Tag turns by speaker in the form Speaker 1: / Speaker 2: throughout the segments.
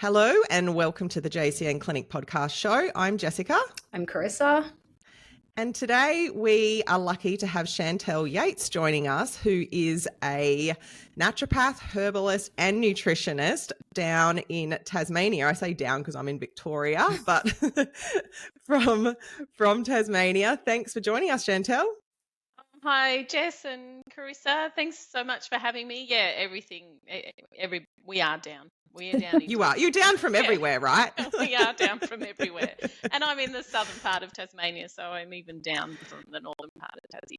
Speaker 1: Hello and welcome to the JCN Clinic podcast show. I'm Jessica.
Speaker 2: I'm Carissa.
Speaker 1: And today we are lucky to have Chantel Yates joining us, who is a naturopath, herbalist and nutritionist down in Tasmania. I say down because I'm in Victoria, but from Tasmania. Thanks for joining us, Chantel.
Speaker 3: Hi, Jess and Carissa. Thanks so much for having me. Yeah, we are down. We are down.
Speaker 1: You're down from everywhere, right?
Speaker 3: We are down from everywhere. And I'm in the southern part of Tasmania, so I'm even down from the northern part of Tassie.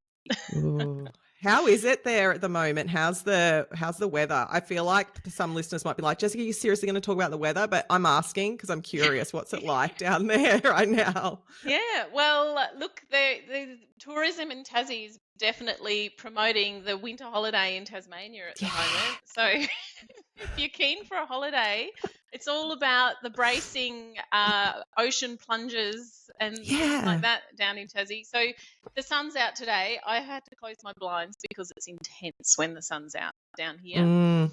Speaker 1: Ooh. How is it there at the moment? How's the weather? I feel like some listeners might be like, Jessica, are you seriously going to talk about the weather? But I'm asking because I'm curious. What's it like down there right now?
Speaker 3: Yeah, well, look, the tourism in Tassie is definitely promoting the winter holiday in Tasmania at the moment. So if you're keen for a holiday, it's all about the bracing ocean plunges and things like that down in Tassie. So the sun's out today. I had to close my blinds because it's intense when the sun's out down here.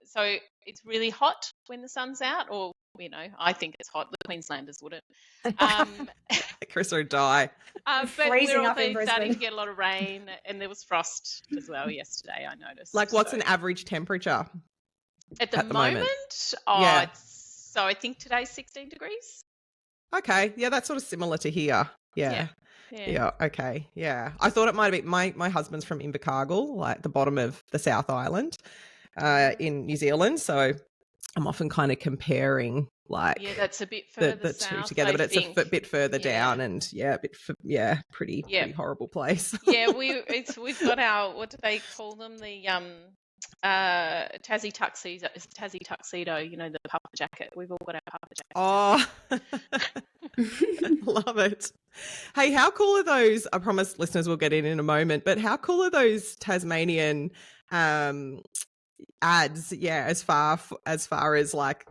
Speaker 3: So it's really hot when the sun's out, or I think it's hot. The Queenslanders wouldn't.
Speaker 1: Chris would die.
Speaker 3: But
Speaker 2: freezing
Speaker 3: we're
Speaker 2: up in
Speaker 3: also
Speaker 2: Brisbane.
Speaker 3: starting to get a lot of rain, and there was frost as well yesterday, I noticed.
Speaker 1: Like, what's an average temperature?
Speaker 3: At the moment? So I think today's 16 degrees.
Speaker 1: Okay. Yeah, that's sort of similar to here. Yeah. Okay. Yeah. I thought it might have been my husband's from Invercargill, like the bottom of the South Island in New Zealand. So I'm often kind of comparing
Speaker 3: that's a bit further
Speaker 1: the
Speaker 3: south,
Speaker 1: two together, but it's a bit further down and pretty horrible place.
Speaker 3: Yeah, we've got our, what do they call them? The Tassie tuxedo, the puffer jacket. We've all got our puffer
Speaker 1: Oh,
Speaker 3: jackets.
Speaker 1: love it. Hey, how cool are those? I promise listeners will get in a moment, but how cool are those Tasmanian ads? Yeah, as far as like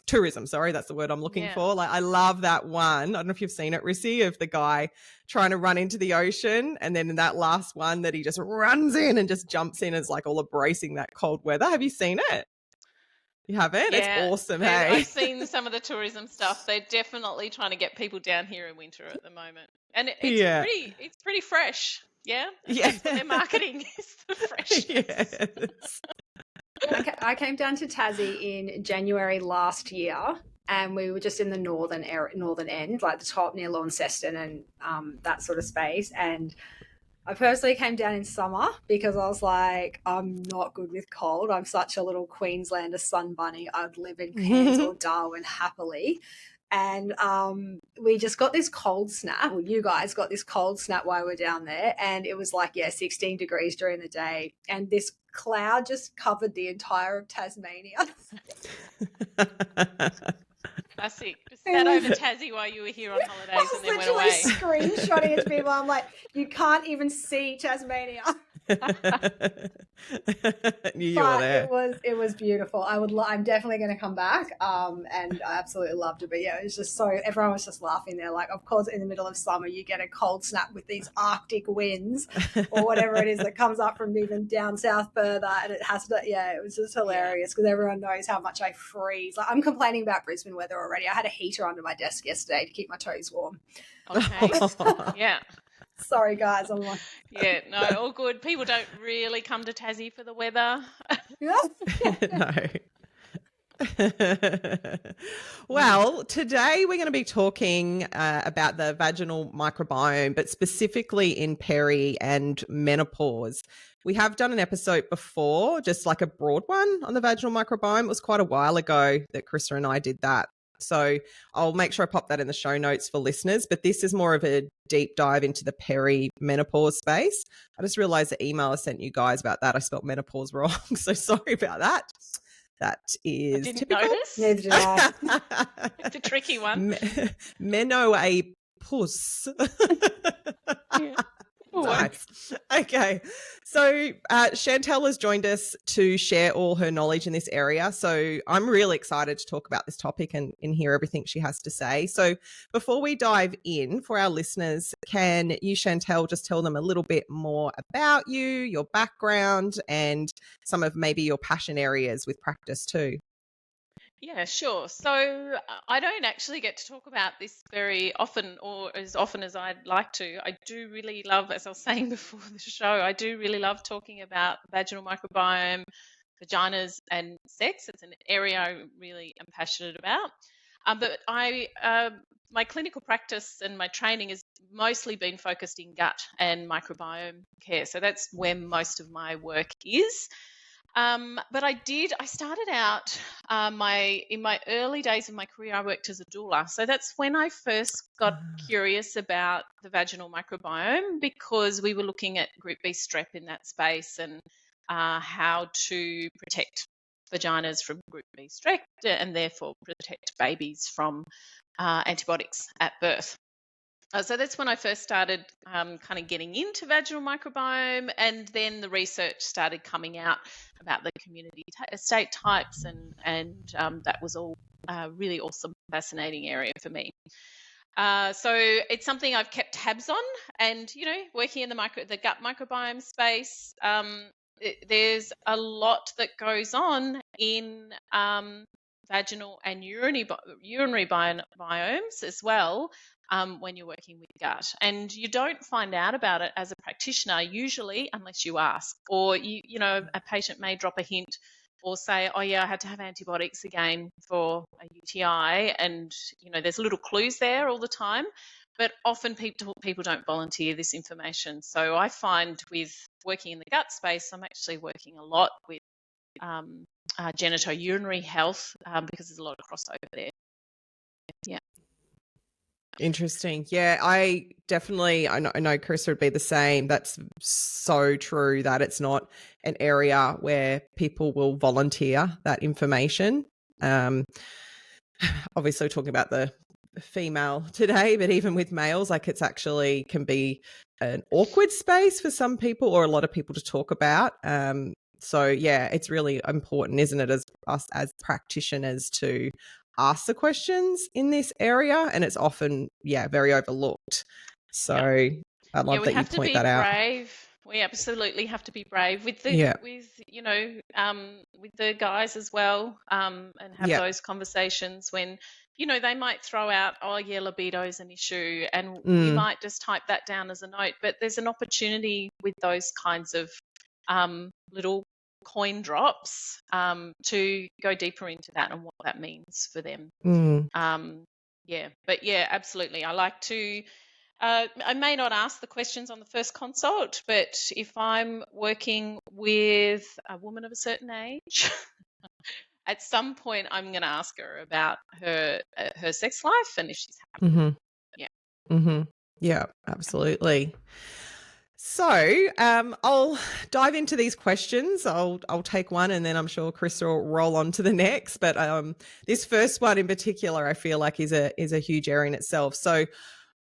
Speaker 1: tourism. Sorry, that's the word I'm looking for. Like, I love that one. I don't know if you've seen it, Rissy, of the guy trying to run into the ocean, and then in that last one that he just runs in and just jumps in as like all embracing that cold weather. Have you seen it? You haven't?
Speaker 3: Yeah,
Speaker 1: it's awesome. Hey,
Speaker 3: I've seen some of the tourism stuff. They're definitely trying to get people down here in winter at the moment, and it's pretty fresh. Yeah, that's what they're marketing is the freshness.
Speaker 1: Yes.
Speaker 2: I came down to Tassie in January last year, and we were just in the northern end, like the top near Launceston and that sort of space. And I personally came down in summer because I was like, I'm not good with cold. I'm such a little Queenslander sun bunny. I'd live in Cairns or Darwin happily. And we just got this cold snap. Well, you guys got this cold snap while we were down there, and it was like 16 degrees during the day, and this cloud just covered the entire of Tasmania.
Speaker 3: Classic. Just sat over Tassie while you were here on holidays and then went away.
Speaker 2: I was literally screenshotting it to people. I'm like, you can't even see Tasmania.
Speaker 1: Knew you were there.
Speaker 2: It was beautiful. I'm definitely going to come back. And I absolutely loved it. But yeah, it was just everyone was just laughing there. Like, of course, in the middle of summer, you get a cold snap with these Arctic winds or whatever it is that comes up from even down south further. And it has to, it was just hilarious because everyone knows how much I freeze. Like, I'm complaining about Brisbane weather already. I had a heater under my desk yesterday to keep my toes warm.
Speaker 3: Okay. Yeah.
Speaker 2: Sorry, guys. I'm like,
Speaker 3: yeah, no, all good. People don't really come to Tassie for the weather.
Speaker 1: No. Well, today we're going to be talking about the vaginal microbiome, but specifically in peri and menopause. We have done an episode before, just like a broad one on the vaginal microbiome. It was quite a while ago that Carissa and I did that. So I'll make sure I pop that in the show notes for listeners, but this is more of a deep dive into the peri-menopause space. I just realized the email I sent you guys about that, I spelled menopause wrong, so sorry about that. That is typical.
Speaker 3: Notice.
Speaker 2: neither did I.
Speaker 3: It's a tricky one.
Speaker 1: Menopause.
Speaker 3: Yeah.
Speaker 1: Nice. Okay. So Chantel has joined us to share all her knowledge in this area. So I'm really excited to talk about this topic and hear everything she has to say. So before we dive in, for our listeners, can you, Chantel, just tell them a little bit more about you, your background, and some of maybe your passion areas with practice too?
Speaker 3: Yeah, sure. So I don't actually get to talk about this very often or as often as I'd like to. I do really love, as I was saying before the show, I do really love talking about vaginal microbiome, vaginas, and sex. It's an area I really am passionate about. But my clinical practice and my training has mostly been focused in gut and microbiome care. So that's where most of my work is. But I started out in my early days of my career, I worked as a doula. So that's when I first got curious about the vaginal microbiome, because we were looking at group B strep in that space and how to protect vaginas from group B strep and therefore protect babies from antibiotics at birth. So that's when I first started kind of getting into vaginal microbiome, and then the research started coming out about the community estate types, and that was all really awesome, fascinating area for me. So it's something I've kept tabs on, and working in the gut microbiome space, there's a lot that goes on in vaginal and urinary biomes as well. When you're working with gut, and you don't find out about it as a practitioner usually unless you ask, or a patient may drop a hint or say, oh yeah, I had to have antibiotics again for a UTI, and there's little clues there all the time, but often people don't volunteer this information. So I find with working in the gut space, I'm actually working a lot with genitourinary health, because there's a lot of crossover there. Yeah.
Speaker 1: Interesting. Yeah, I know Carissa would be the same. That's so true that it's not an area where people will volunteer that information. Obviously talking about the female today, but even with males, like it's actually can be an awkward space for some people or a lot of people to talk about. So yeah, it's really important, isn't it, as us as practitioners to ask the questions in this area, and it's often very overlooked. So I love that you point that out.
Speaker 3: Brave. We absolutely have to be brave with the with the guys as well, and have those conversations when they might throw out, oh yeah, libido is an issue, and we might just type that down as a note, but there's an opportunity with those kinds of little coin drops to go deeper into that and what that means for them. Absolutely. I like to I may not ask the questions on the first consult, but if I'm working with a woman of a certain age, at some point I'm going to ask her about her sex life and if she's happy.
Speaker 1: Yeah, absolutely. So I'll dive into these questions. I'll take one, and then I'm sure Chris will roll on to the next. But this first one in particular, I feel like is a huge area in itself. So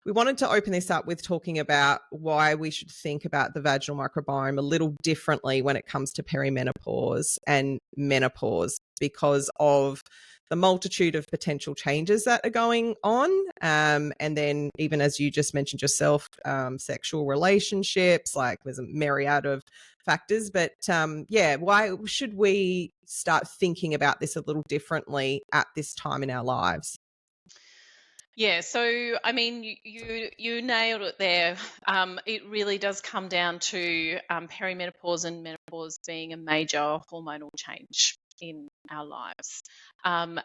Speaker 1: we wanted to open this up with talking about why we should think about the vaginal microbiome a little differently when it comes to perimenopause and menopause, because of the multitude of potential changes that are going on. And then even as you just mentioned yourself, sexual relationships, like there's a myriad of factors. But why should we start thinking about this a little differently at this time in our lives?
Speaker 3: Yeah, so I mean, you nailed it there. It really does come down to perimenopause and menopause being a major hormonal change in our lives, and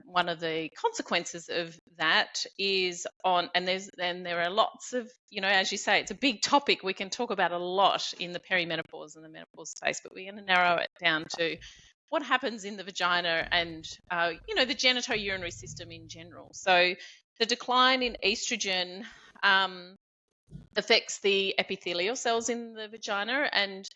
Speaker 3: one of the consequences of that is there are lots of, as you say, it's a big topic. We can talk about a lot in the perimenopause and the menopause space, but we're going to narrow it down to what happens in the vagina and, the genitourinary system in general. So the decline in estrogen affects the epithelial cells in the vagina, and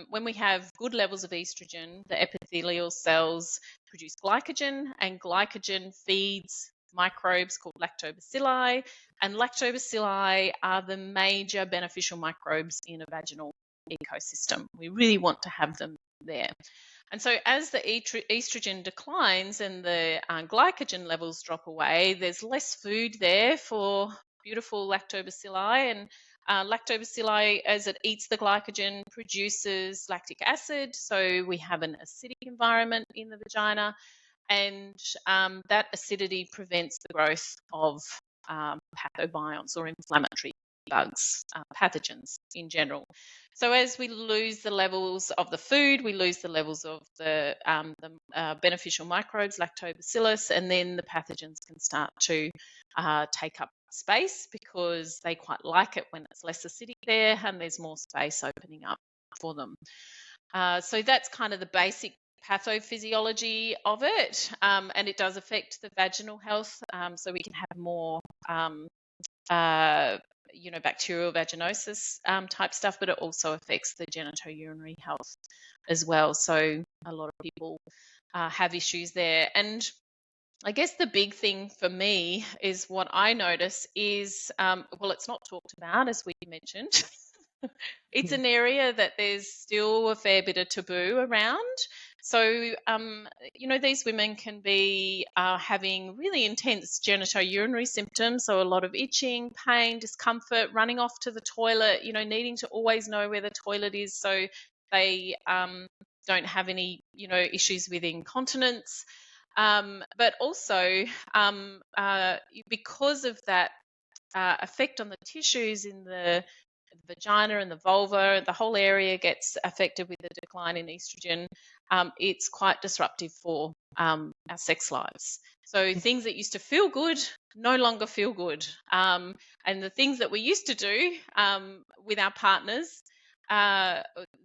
Speaker 3: when we have good levels of estrogen, the epithelial cells produce glycogen, and glycogen feeds microbes called lactobacilli, and lactobacilli are the major beneficial microbes in a vaginal ecosystem. We really want to have them there. And so as the estrogen declines and the glycogen levels drop away, there's less food there for beautiful lactobacilli, lactobacilli, as it eats the glycogen, produces lactic acid. So we have an acidic environment in the vagina, and that acidity prevents the growth of pathobionts or inflammatory bugs, pathogens in general. So as we lose the levels of the food, we lose the levels of the beneficial microbes, lactobacillus, and then the pathogens can start to take up space, because they quite like it when it's less acidic there and there's more space opening up for them. So that's kind of the basic pathophysiology of it, and it does affect the vaginal health. So we can have more bacterial vaginosis type stuff, but it also affects the genitourinary health as well. So a lot of people have issues there. And I guess the big thing for me is what I notice is, it's not talked about, as we mentioned. It's an area that there's still a fair bit of taboo around. So, these women can be having really intense genitourinary symptoms. So a lot of itching, pain, discomfort, running off to the toilet, needing to always know where the toilet is so they don't have any, issues with incontinence. But also, because of that effect on the tissues in the vagina and the vulva, the whole area gets affected with the decline in estrogen. It's quite disruptive for our sex lives. So things that used to feel good no longer feel good. And the things that we used to do with our partners,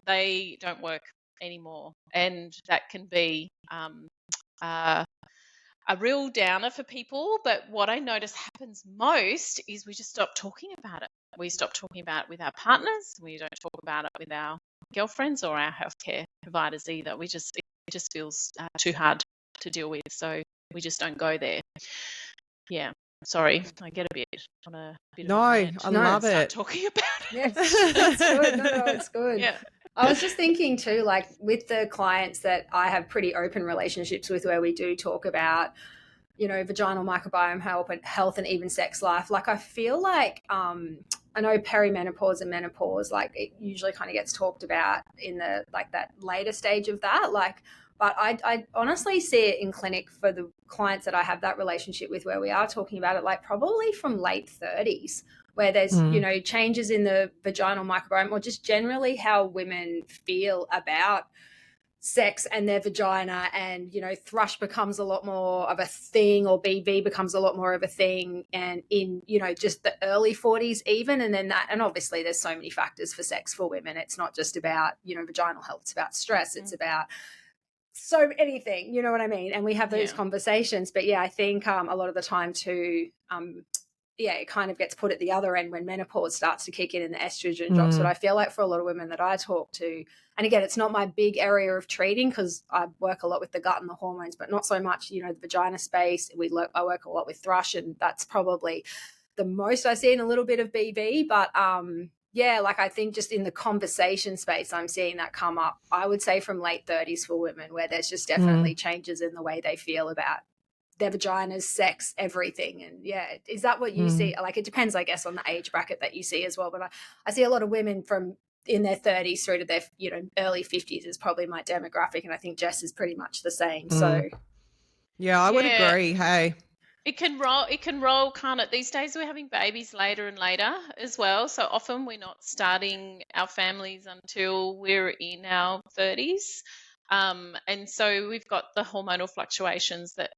Speaker 3: they don't work anymore. And that can be a real downer for people. But what I notice happens most is we just stop talking about it. We stop talking about it with our partners. We don't talk about it with our girlfriends or our healthcare providers either. It just feels too hard to deal with. So we just don't go there. Yeah. Sorry, I get a bit on a bit of a rant.
Speaker 1: I love it.
Speaker 3: Talking about it.
Speaker 2: Yes, that's good. No, it's good.
Speaker 3: Yeah.
Speaker 2: I was just thinking too, like with the clients that I have pretty open relationships with, where we do talk about, vaginal microbiome health and even sex life. Like I feel like I know perimenopause and menopause, like it usually kind of gets talked about in the like that later stage of that. But I honestly see it in clinic for the clients that I have that relationship with, where we are talking about it, like probably from late 30s, where there's, changes in the vaginal microbiome, or just generally how women feel about sex and their vagina. And, thrush becomes a lot more of a thing, or BV becomes a lot more of a thing. And in, just the early 40s even, and then that, and obviously there's so many factors for sex for women. It's not just about, vaginal health. It's about stress. It's about so anything, you know what I mean? And we have those conversations. But yeah, I think a lot of the time too, it kind of gets put at the other end when menopause starts to kick in and the estrogen drops. But I feel like for a lot of women that I talk to, and again, it's not my big area of treating because I work a lot with the gut and the hormones, but not so much, the vagina space. I work a lot with thrush, and that's probably the most I see, in a little bit of BV. But like I think just in the conversation space, I'm seeing that come up, I would say from late 30s for women, where there's just definitely changes in the way they feel about their vaginas, sex, everything. And is that what you see? Like, it depends, I guess, on the age bracket that you see as well. But I see a lot of women from in their 30s through to their, early 50s is probably my demographic. And I think Jess is pretty much the same. So
Speaker 1: I would agree. Hey,
Speaker 3: it can roll, can't it? These days we're having babies later and later as well. So often we're not starting our families until we're in our 30s. And so we've got the hormonal fluctuations that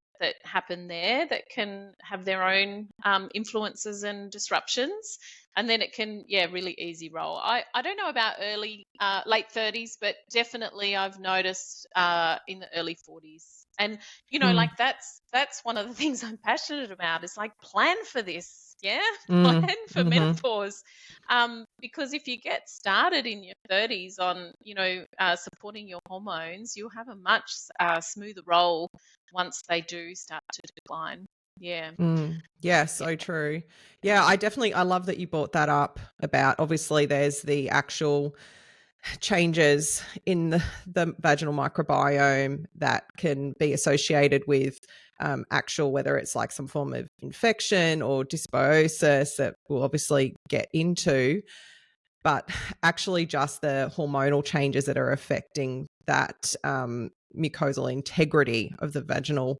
Speaker 3: happen there that can have their own influences and disruptions. And then it can, really easy roll. I don't know about late 30s, but definitely I've noticed in the early 40s. And, like that's one of the things I'm passionate about, is like plan for this. Yeah. Plan for menopause. Because if you get started in your 30s on, supporting your hormones, you'll have a much smoother roll once they do start to decline. Yeah.
Speaker 1: So true. I love that you brought that up about, obviously there's the actual changes in the vaginal microbiome that can be associated with actual, whether it's like some form of infection or dysbiosis that we'll obviously get into, but actually just the hormonal changes that are affecting that mucosal integrity of the vaginal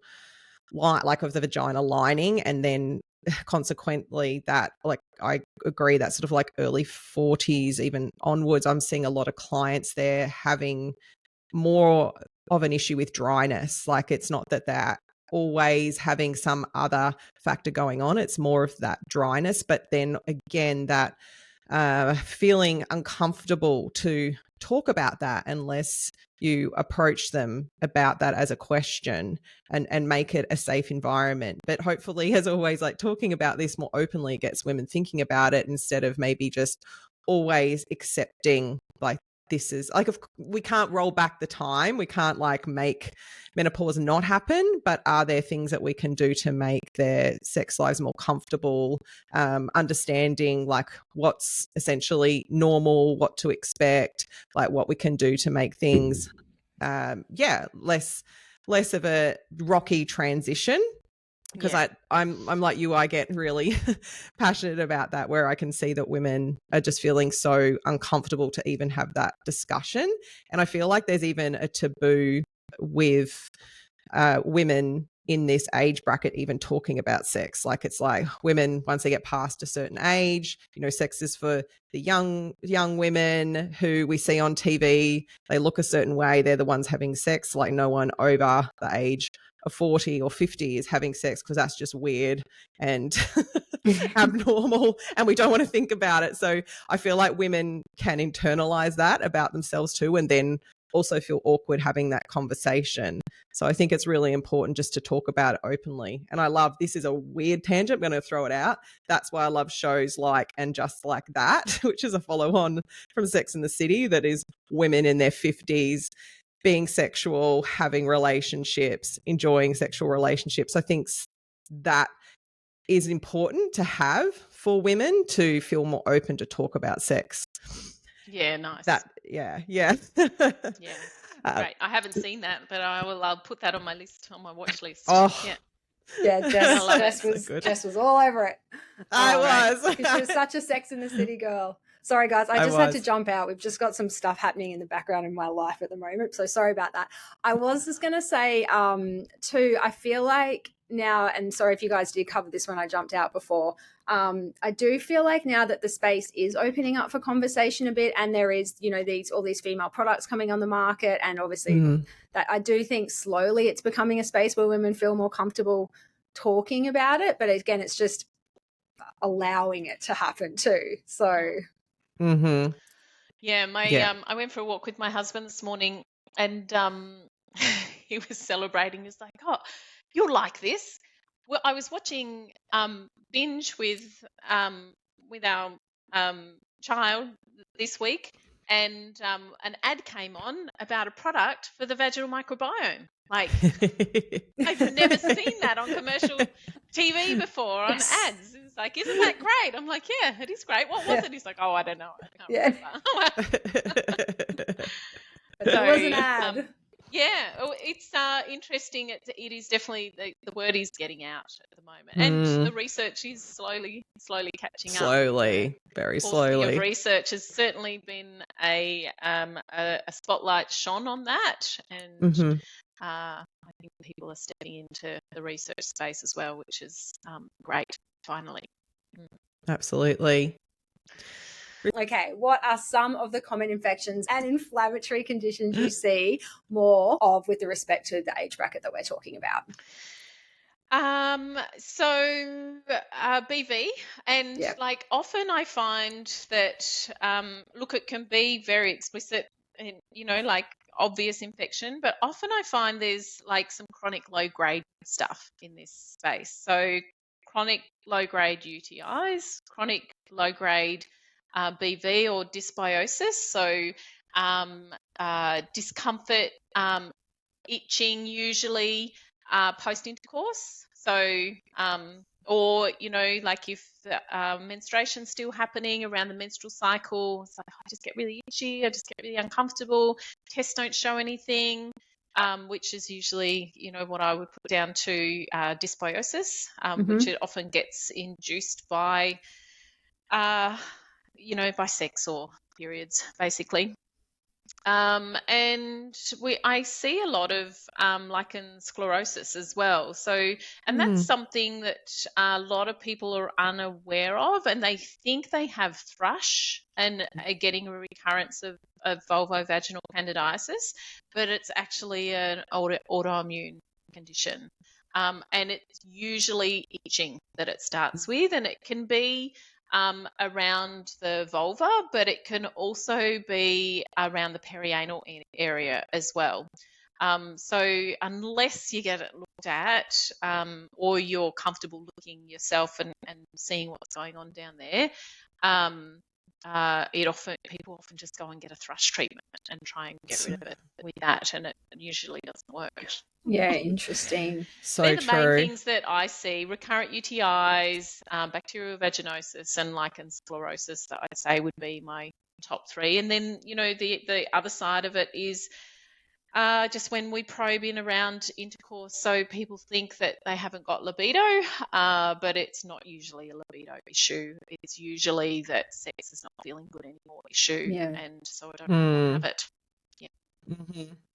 Speaker 1: like of the vagina lining, and then consequently that, like, I agree that sort of like early 40s even onwards, I'm seeing a lot of clients there having more of an issue with dryness. Like, it's not that they're always having some other factor going on, it's more of that dryness, but then again that feeling uncomfortable to talk about that unless you approach them about that as a question and make it a safe environment. But hopefully, as always, like, talking about this more openly gets women thinking about it instead of maybe just always accepting, like, this is like, we can't roll back the time. We can't like make menopause not happen, but are there things that we can do to make their sex lives more comfortable, understanding like what's essentially normal, what to expect, like what we can do to make things, less of a rocky transition. Because I'm like you, I get really passionate about that, where I can see that women are just feeling so uncomfortable to even have that discussion. And I feel like there's even a taboo with women in this age bracket even talking about sex. Like, it's like women, once they get past a certain age, you know, sex is for the young women who we see on TV. They look a certain way, they're the ones having sex. Like, no one over the age of 40 or 50 is having sex, because that's just weird and abnormal, and we don't want to think about it. So I feel like women can internalize that about themselves too, and then also feel awkward having that conversation. So I think it's really important just to talk about it openly. And I love, this is a weird tangent, I'm going to throw it out. That's why I love shows like And Just Like That, which is a follow on from Sex and the City, that is women in their 50s being sexual, having relationships, enjoying sexual relationships. I think that is important to have for women to feel more open to talk about sex.
Speaker 3: Yeah, nice.
Speaker 1: Yeah.
Speaker 3: Yeah, great. I haven't seen that, but I'll put that on my list, on my watch list.
Speaker 1: Oh,
Speaker 2: yeah. Jess was all over it.
Speaker 1: I was.
Speaker 2: Because she was such a Sex in the City girl. Sorry, guys. I just had to jump out. We've just got some stuff happening in the background in my life at the moment, so sorry about that. I was just going to say, too, I feel like now, and sorry if you guys did cover this when I jumped out before, I do feel like now that the space is opening up for conversation a bit, and there is, you know, all these female products coming on the market, and obviously that I do think slowly it's becoming a space where women feel more comfortable talking about it. But again, it's just allowing it to happen too. So
Speaker 3: yeah, I went for a walk with my husband this morning, and he was celebrating. He's like, "Oh, you'll like this." Well, I was watching Binge with our child this week, and an ad came on about a product for the vaginal microbiome. Like, I've never seen that on commercial TV before, on ads. It's like, isn't that great? I'm like, yeah, it is great. What was it? He's like, oh, I don't know. I can't remember.
Speaker 2: But it was an ad.
Speaker 3: It's interesting. It is definitely, the word is getting out at the moment, and the research is slowly catching up.
Speaker 1: Very slowly.
Speaker 3: Of research has certainly been a spotlight shone on that, and I think people are stepping into the research space as well, which is great. Finally,
Speaker 1: absolutely.
Speaker 2: Okay, what are some of the common infections and inflammatory conditions you see more of with respect to the age bracket that we're talking about?
Speaker 3: BV, and like, often I find that it can be very explicit and, you know, like obvious infection, but often I find there's like some chronic low grade stuff in this space. So chronic low grade UTIs, chronic low grade BV or dysbiosis. So discomfort, itching usually post intercourse. So or, like if menstruation's still happening around the menstrual cycle, it's like, I just get really itchy, I just get really uncomfortable, tests don't show anything, which is usually, what I would put down to dysbiosis, which it often gets induced by, by sex or periods, basically. And I see a lot of lichen sclerosis as well. So, and that's something that a lot of people are unaware of, and they think they have thrush and are getting a recurrence of vulvovaginal candidiasis, but it's actually an autoimmune condition. And it's usually itching that it starts with, and it can be around the vulva, but it can also be around the perianal area as well. So unless you get it looked at, or you're comfortable looking yourself and seeing what's going on down there, people often just go and get a thrush treatment and try and get rid of it with that, and it usually doesn't work.
Speaker 2: Yeah, interesting.
Speaker 1: So
Speaker 3: they're the
Speaker 1: true.
Speaker 3: main things that I see: recurrent UTIs, bacterial vaginosis, and lichen sclerosis. That I'd say would be my top three. And then the other side of it is just when we probe in around intercourse. So people think that they haven't got libido, but it's not usually a libido issue. It's usually that sex is not feeling good anymore issue, and so I don't really have it.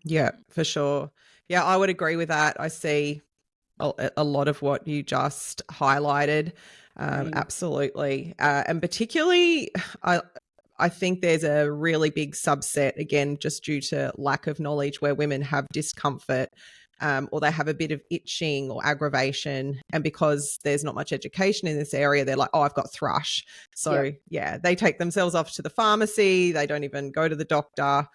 Speaker 1: Yeah, for sure. Yeah, I would agree with that. I see a lot of what you just highlighted. Absolutely. And particularly, I think there's a really big subset, again, just due to lack of knowledge, where women have discomfort, or they have a bit of itching or aggravation. And because there's not much education in this area, they're like, oh, I've got thrush. So they take themselves off to the pharmacy. They don't even go to the doctor.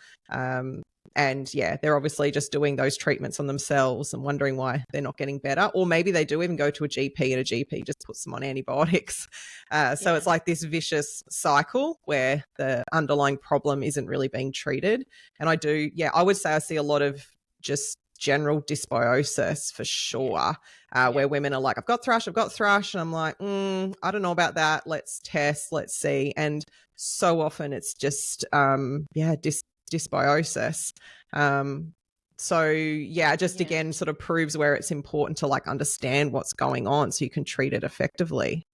Speaker 1: And they're obviously just doing those treatments on themselves and wondering why they're not getting better. Or maybe they do even go to a GP, and a GP just puts them on antibiotics. So it's like this vicious cycle where the underlying problem isn't really being treated. And I would say I see a lot of just general dysbiosis for sure, where women are like, I've got thrush. And I'm like, I don't know about that. Let's test, let's see. And so often it's just, dysbiosis. Again sort of proves where it's important to like understand what's going on so you can treat it effectively.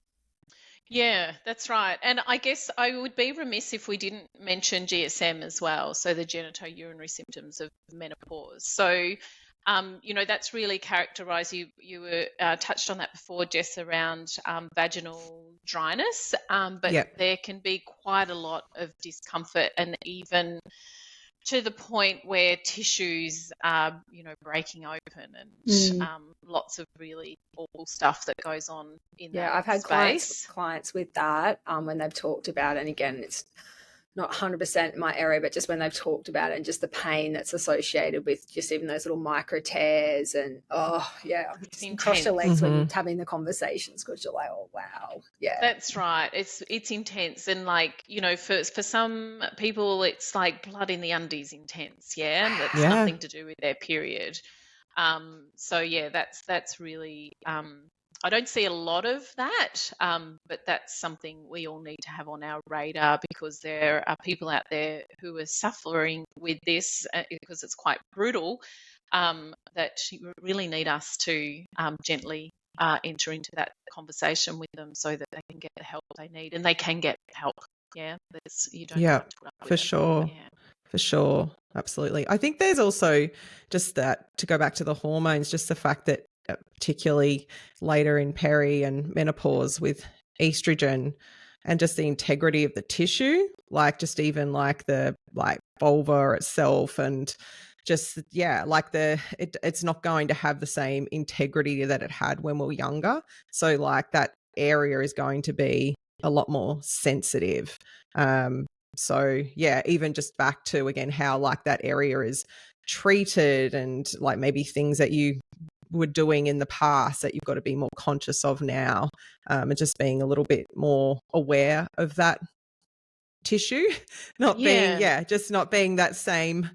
Speaker 3: Yeah, that's right. And I guess I would be remiss if we didn't mention GSM as well, so the genitourinary symptoms of menopause. So that's really characterised. You were touched on that before, Jess, around vaginal dryness, but there can be quite a lot of discomfort, and even to the point where tissues are, breaking open, and lots of really awful stuff that goes on in that
Speaker 2: I've had
Speaker 3: space.
Speaker 2: clients with that when they've talked about it. And again, it's not 100% my area, but just when they've talked about it and just the pain that's associated with just even those little micro tears, and just cross your legs when you're having the conversations, because you're like, oh wow,
Speaker 3: that's right. It's intense, and like for some people it's like blood in the undies intense, that's nothing to do with their period. That's really I don't see a lot of that, but that's something we all need to have on our radar, because there are people out there who are suffering with this, because it's quite brutal, that you really need us to gently enter into that conversation with them so that they can get the help they need, and they can get help. You don't have to put up with
Speaker 1: for
Speaker 3: it.
Speaker 1: sure. For sure. Absolutely. I think there's also just that, to go back to the hormones, just the fact that particularly later in peri and menopause with estrogen, and just the integrity of the tissue, like just even like the vulva itself, and just it's not going to have the same integrity that it had when we were younger. So like that area is going to be a lot more sensitive. Even just back to again how like that area is treated, and like maybe things that you were doing in the past that you've got to be more conscious of now, and just being a little bit more aware of that tissue, not being that same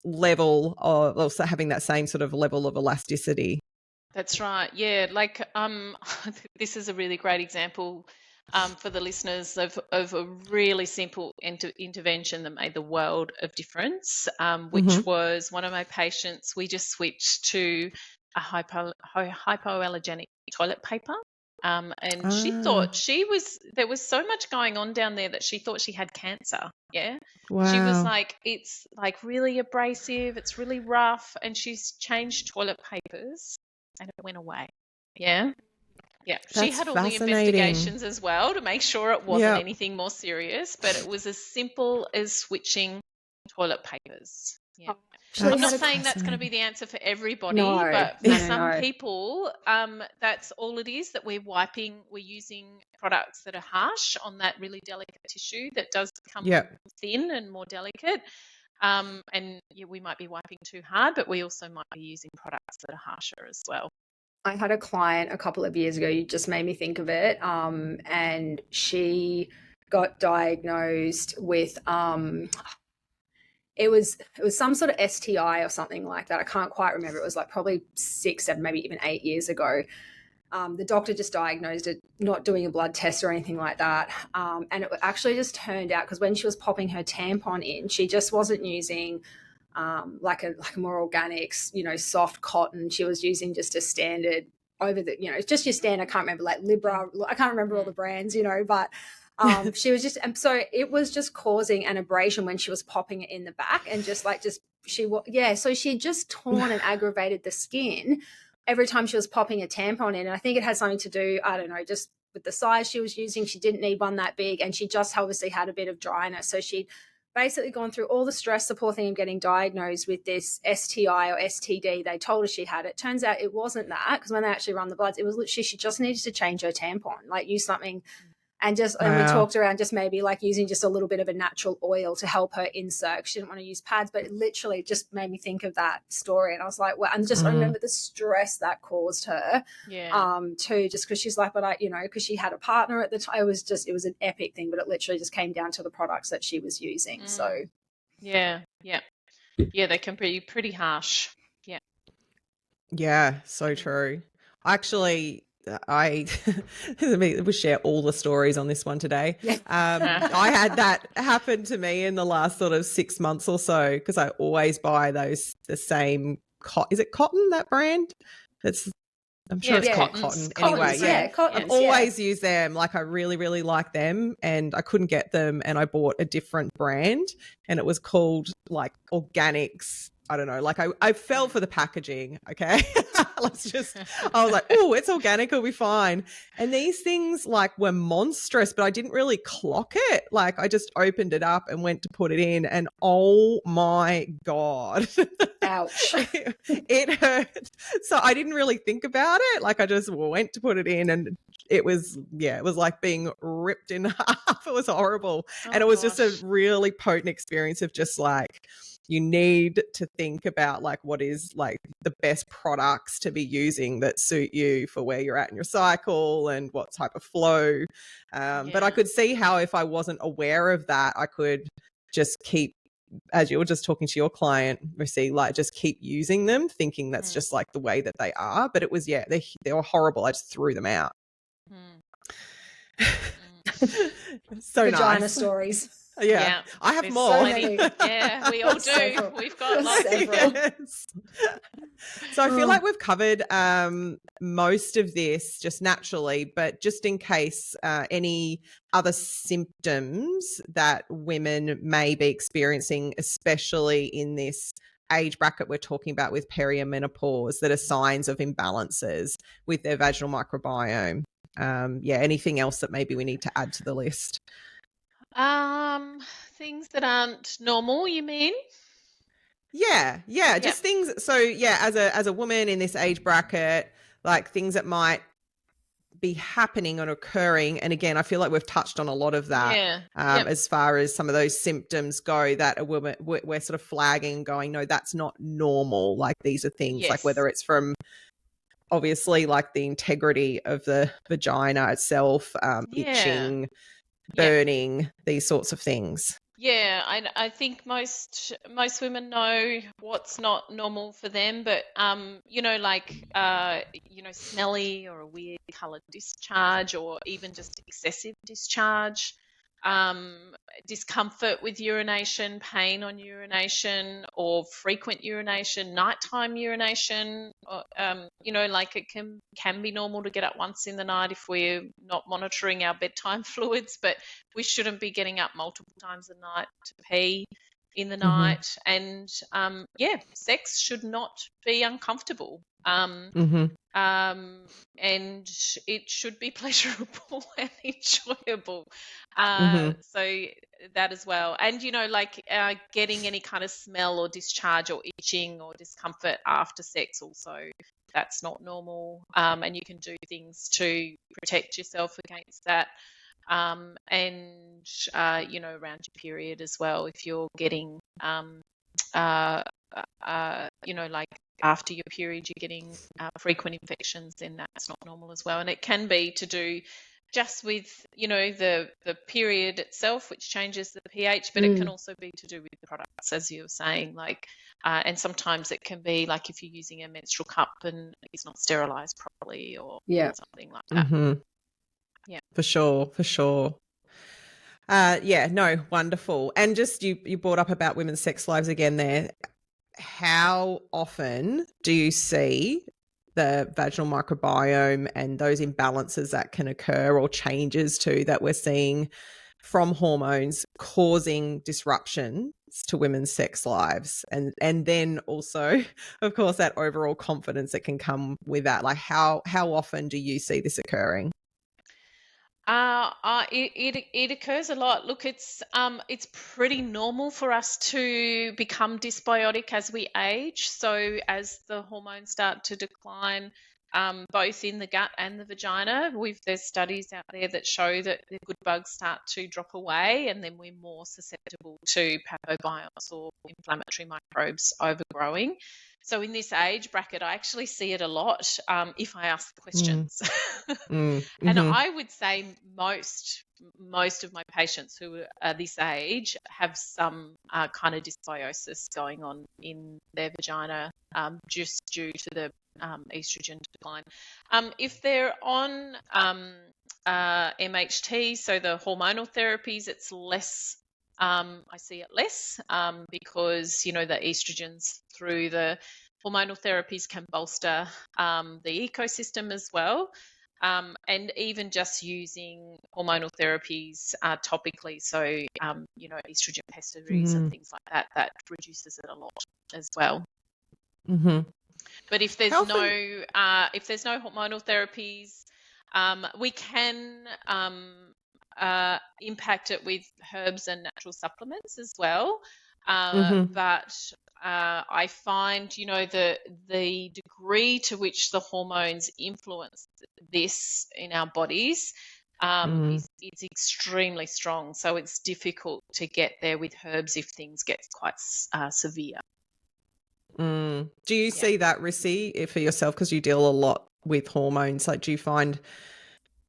Speaker 1: level of, also having that same sort of level of elasticity.
Speaker 3: That's right. Yeah, like this is a really great example for the listeners of a really simple intervention that made the world of difference, which was one of my patients. We just switched to a hypoallergenic toilet paper. And she thought there was so much going on down there that she thought she had cancer. Yeah.
Speaker 1: Wow.
Speaker 3: She was like, it's like really abrasive, it's really rough. And she's changed toilet papers and it went away. Yeah. Yeah. She
Speaker 1: That's
Speaker 3: had all the
Speaker 1: fascinating.
Speaker 3: investigations as well to make sure it wasn't anything more serious, but it was as simple as switching toilet papers. Yeah. I'm not saying that's going to be the answer for everybody, but for some people, that's all it is, that we're using products that are harsh on that really delicate tissue that does become thin and more delicate. And we might be wiping too hard, but we also might be using products that are harsher as well.
Speaker 2: I had a client a couple of years ago, you just made me think of it, and she got diagnosed with it was some sort of STI or something like that. I can't quite remember. It was like probably 6, 7, maybe even 8 years ago. The doctor just diagnosed it, not doing a blood test or anything like that. And it actually just turned out, because when she was popping her tampon in, she just wasn't using like a more organics, soft cotton. She was using just a standard just your standard. I can't remember, like Libra. I can't remember all the brands, but she was just, and so it was just causing an abrasion when she was popping it in the back, and so she had just torn and aggravated the skin every time she was popping a tampon in. And I think it had something to do, I don't know, just with the size she was using. She didn't need one that big, and she just obviously had a bit of dryness. So she'd basically gone through all the stress, the poor thing, of getting diagnosed with this STI or STD. They told her she had it. Turns out it wasn't that, because when they actually run the bloods, it was literally she just needed to change her tampon, like use something. And we talked around just maybe like using just a little bit of a natural oil to help her insert. She didn't want to use pads, but it literally just made me think of that story. And I was like, well, and just I remember the stress that caused her, too, just because she's like, but because she had a partner at the time. It was an epic thing, but it literally just came down to the products that she was using. So,
Speaker 3: yeah, they can be pretty harsh.
Speaker 1: Yeah, so true. Actually, we share all the stories on this one today. I had that happen to me in the last sort of 6 months or so, because I always buy the same is it Cotton, that brand? I'm sure it's cotton. Anyway, I've always used them. Like, I really, really like them, and I couldn't get them, and I bought a different brand, and it was called like Organics. I don't know, like I fell for the packaging, okay? I was like, oh, it's organic, it'll be fine. And these things like were monstrous, but I didn't really clock it. Like, I just opened it up and went to put it in, and oh my God.
Speaker 2: Ouch.
Speaker 1: It hurt. So I didn't really think about it. Like, I just went to put it in, and it was like being ripped in half. It was horrible. And it was just a really potent experience of just like, you need to think about like what is like the best products to be using that suit you for where you're at in your cycle and what type of flow. But I could see how if I wasn't aware of that, I could just keep, as you were just talking to your client, Missy, like just keep using them, thinking that's just like the way that they are. But it was, they were horrible. I just threw them out. So
Speaker 2: Vagina
Speaker 1: nice
Speaker 2: stories.
Speaker 1: Yeah. I have more.
Speaker 2: So many.
Speaker 3: Yeah, we all do.
Speaker 2: Several.
Speaker 3: We've got lots.
Speaker 1: Yes. So I feel like we've covered most of this just naturally, but just in case any other symptoms that women may be experiencing, especially in this age bracket we're talking about with peri and menopause, that are signs of imbalances with their vaginal microbiome. Anything else that maybe we need to add to the list?
Speaker 3: Things that aren't normal, you mean?
Speaker 1: Yeah, just things. So as a woman in this age bracket, like things that might be happening and occurring. And again, I feel like we've touched on a lot of that as far as some of those symptoms go, that a woman, we're sort of flagging and going, no, that's not normal. Like, these are things like whether it's from obviously like the integrity of the vagina itself, itching, burning, these sorts of things.
Speaker 3: Yeah, I think most women know what's not normal for them, but smelly or a weird coloured discharge, or even just excessive discharge, discomfort with urination, pain on urination, or frequent urination, nighttime urination. Or, it can be normal to get up once in the night if we're not monitoring our bedtime fluids, but we shouldn't be getting up multiple times a night to pee in the night. And sex should not be uncomfortable. And it should be pleasurable and enjoyable. So that as well. And, getting any kind of smell or discharge or itching or discomfort after sex also, that's not normal. And you can do things to protect yourself against that. And around your period as well, if you're getting, after your period, you're getting frequent infections, then that's not normal as well. And it can be to do just with, the period itself, which changes the pH, but it can also be to do with the products, as you were saying, and sometimes it can be like if you're using a menstrual cup and it's not sterilized properly or something like that. Yeah.
Speaker 1: For sure. Wonderful. And just you brought up about women's sex lives again there. How often do you see the vaginal microbiome and those imbalances that can occur, or changes too that we're seeing from hormones, causing disruptions to women's sex lives? And then also, of course, that overall confidence that can come with that. Like how often do you see this occurring?
Speaker 3: It occurs a lot. Look, it's pretty normal for us to become dysbiotic as we age. So as the hormones start to decline, both in the gut and the vagina, there's studies out there that show that the good bugs start to drop away, and then we're more susceptible to pathobionts or inflammatory microbes overgrowing. So in this age bracket, I actually see it a lot if I ask the questions. And I would say most of my patients who are this age have some kind of dysbiosis going on in their vagina, just due to the estrogen decline. If they're on MHT, so the hormonal therapies, it's less. I see it less because the estrogens through the hormonal therapies can bolster the ecosystem as well. And even just using hormonal therapies topically, so estrogen pessary and things like that reduces it a lot as well. But if there's no hormonal therapies, we can impact it with herbs and natural supplements as well. But I find, the degree to which the hormones influence this in our bodies is extremely strong. So it's difficult to get there with herbs if things get quite severe.
Speaker 1: Do you see that, Rissy, for yourself, because you deal a lot with hormones? Like, do you find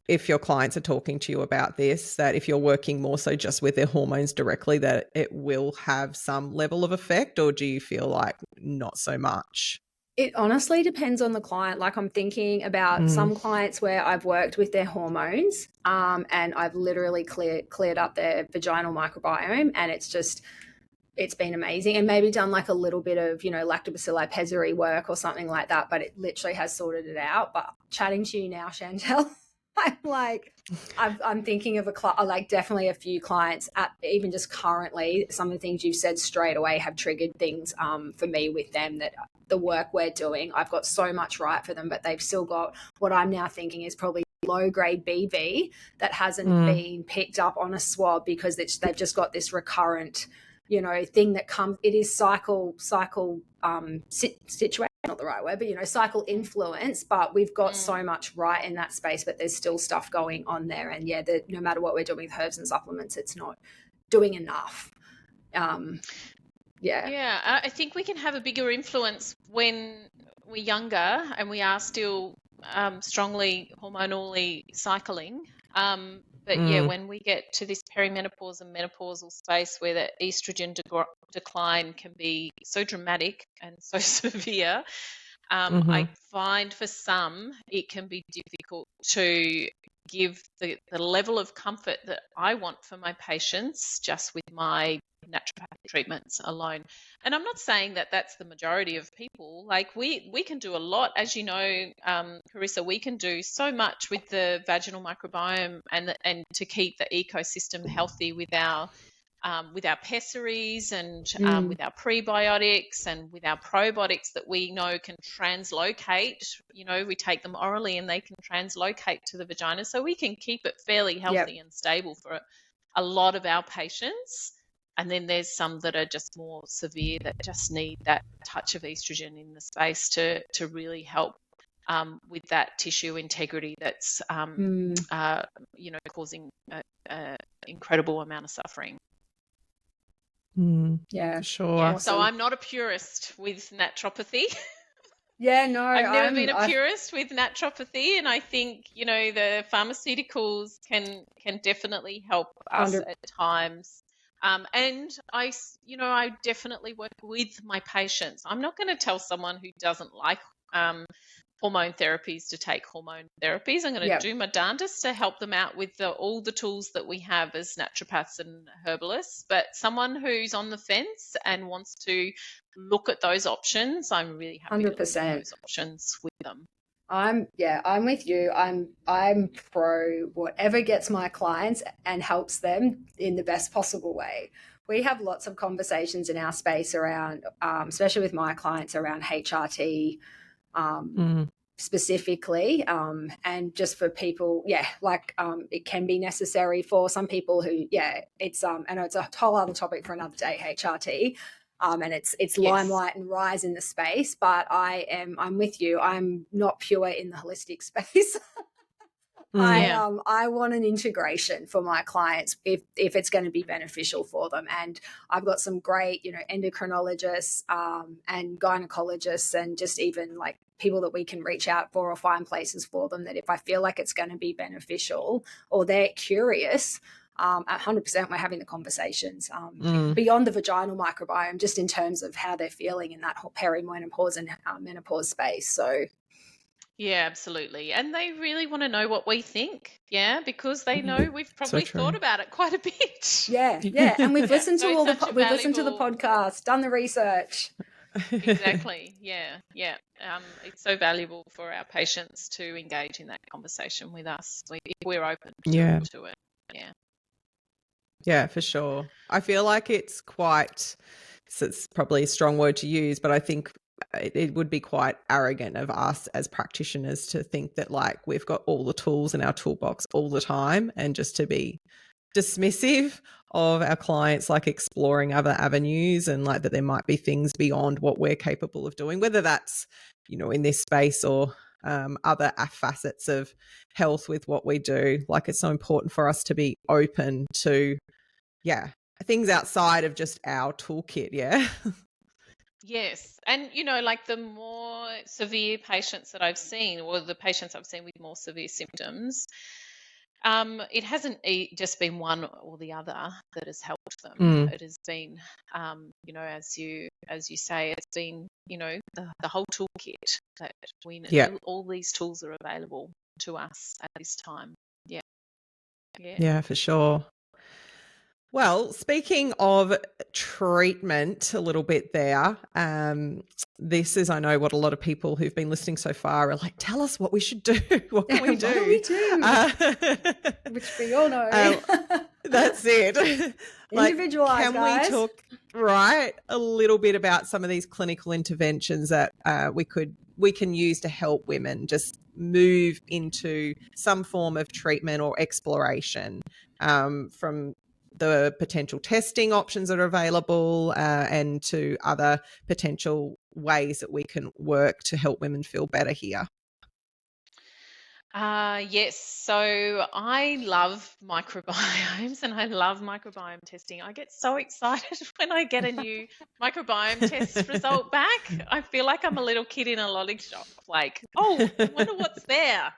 Speaker 1: if your clients are talking to you about this, that if you're working more so just with their hormones directly, that it will have some level of effect, or do you feel like not so much?
Speaker 2: It honestly depends on the client. Like, I'm thinking about some clients where I've worked with their hormones and I've literally cleared up their vaginal microbiome, and it's been amazing, and maybe done like a little bit of, lactobacilli pessary work or something like that, but it literally has sorted it out. But chatting to you now, Chantel, I'm like, I'm thinking of definitely a few clients even just currently, some of the things you've said straight away have triggered things for me with them, that the work we're doing, I've got so much right for them, but they've still got what I'm now thinking is probably low-grade BV that hasn't been picked up on a swab, because they've just got this recurrent, thing that comes. It is cycle situation, not the right word, but cycle influence. But we've got so much right in that space, but there's still stuff going on there. And no matter what we're doing with herbs and supplements, it's not doing enough.
Speaker 3: I think we can have a bigger influence when we're younger and we are still strongly hormonally cycling. But yeah, when we get to this perimenopause and menopausal space where the estrogen decline can be so dramatic and so severe, I find for some it can be difficult to give the level of comfort that I want for my patients just with my naturopathic treatments alone. And I'm not saying that that's the majority of people. Like we can do a lot, as you know, Carissa, we can do so much with the vaginal microbiome and to keep the ecosystem healthy with our pessaries and with our prebiotics and with our probiotics that we know can translocate. You know, we take them orally and they can translocate to the vagina. So we can keep it fairly healthy and stable for a lot of our patients. And then there's some that are just more severe that just need that touch of estrogen in the space to really help with that tissue integrity that's, causing an incredible amount of suffering.
Speaker 1: Yeah, sure.
Speaker 3: Yeah. So I'm not a purist with naturopathy.
Speaker 2: Yeah, no,
Speaker 3: I've never been a purist with naturopathy, and I think the pharmaceuticals can definitely help us at times. And I definitely work with my patients. I'm not going to tell someone who doesn't like hormone therapies to take hormone therapies. I'm going to do my darndest to help them out with all the tools that we have as naturopaths and herbalists. But someone who's on the fence and wants to look at those options, I'm really happy 100%. To look at those options with them.
Speaker 2: I'm with you. I'm pro whatever gets my clients and helps them in the best possible way. We have lots of conversations in our space around, especially with my clients, around HRT, specifically, and just for people, it can be necessary for some people who, it's I know it's a whole other topic for another day, HRT. And it's limelight and rise in the space, but I'm with you. I'm not pure in the holistic space. I want an integration for my clients if it's going to be beneficial for them. And I've got some great, endocrinologists and gynecologists and just even like people that we can reach out for or find places for them that if I feel like it's going to be beneficial or they're curious, 100% we're having the conversations beyond the vaginal microbiome, just in terms of how they're feeling in that whole perimenopause and menopause space. So
Speaker 3: yeah, absolutely. And they really want to know what we think, because they know we've probably thought about it quite a bit.
Speaker 2: Yeah. And we've listened to we've listened to the podcast, done the research.
Speaker 3: Exactly. Yeah. It's so valuable for our patients to engage in that conversation with us if we're open to it.
Speaker 1: Yeah, for sure. I feel like it's probably a strong word to use, but I think it would be quite arrogant of us as practitioners to think that like we've got all the tools in our toolbox all the time and just to be dismissive of our clients like exploring other avenues and like that there might be things beyond what we're capable of doing, whether that's in this space or other facets of health with what we do. Like it's so important for us to be open to things outside of just our toolkit.
Speaker 3: Yes. And, like the more severe patients that I've seen, or the patients I've seen with more severe symptoms, it hasn't just been one or the other that has helped them. It has been, as you say, it's been, the whole toolkit that we know. All these tools are available to us at this time. Yeah,
Speaker 1: for sure. Well, speaking of treatment a little bit there, this is, I know, what a lot of people who've been listening so far are like, tell us what we should do. What can we do?
Speaker 2: What do we do? Which we all know.
Speaker 1: That's it.
Speaker 2: Individualized,
Speaker 1: can
Speaker 2: guys.
Speaker 1: we talk a little bit about some of these clinical interventions that we can use to help women just move into some form of treatment or exploration from the potential testing options that are available and to other potential ways that we can work to help women feel better here?
Speaker 3: Yes. So I love microbiomes and I love microbiome testing. I get so excited when I get a new microbiome test result back. I feel like I'm a little kid in a lolly shop, like, oh, I wonder what's there.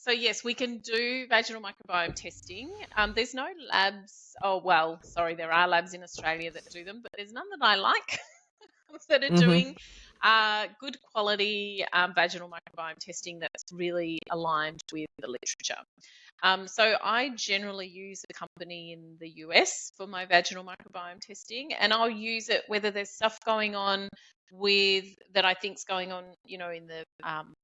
Speaker 3: So yes, we can do vaginal microbiome testing. There's no labs. Oh, well, sorry, there are labs in Australia that do them, but there's none that I like that are doing good quality vaginal microbiome testing that's really aligned with the literature. So I generally use a company in the US for my vaginal microbiome testing, and I'll use it whether there's stuff going on with that I think's going on, in the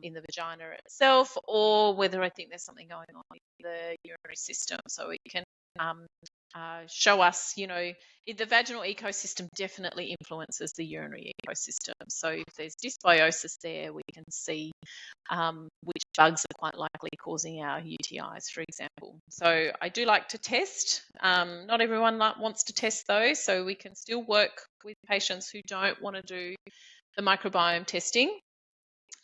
Speaker 3: vagina itself, or whether I think there's something going on in the urinary system. So it can show us, the vaginal ecosystem definitely influences the urinary ecosystem. So if there's dysbiosis there, we can see which bugs are quite likely causing our UTIs, for example. So I do like to test. Not everyone wants to test though, so we can still work with patients who don't want to do the microbiome testing.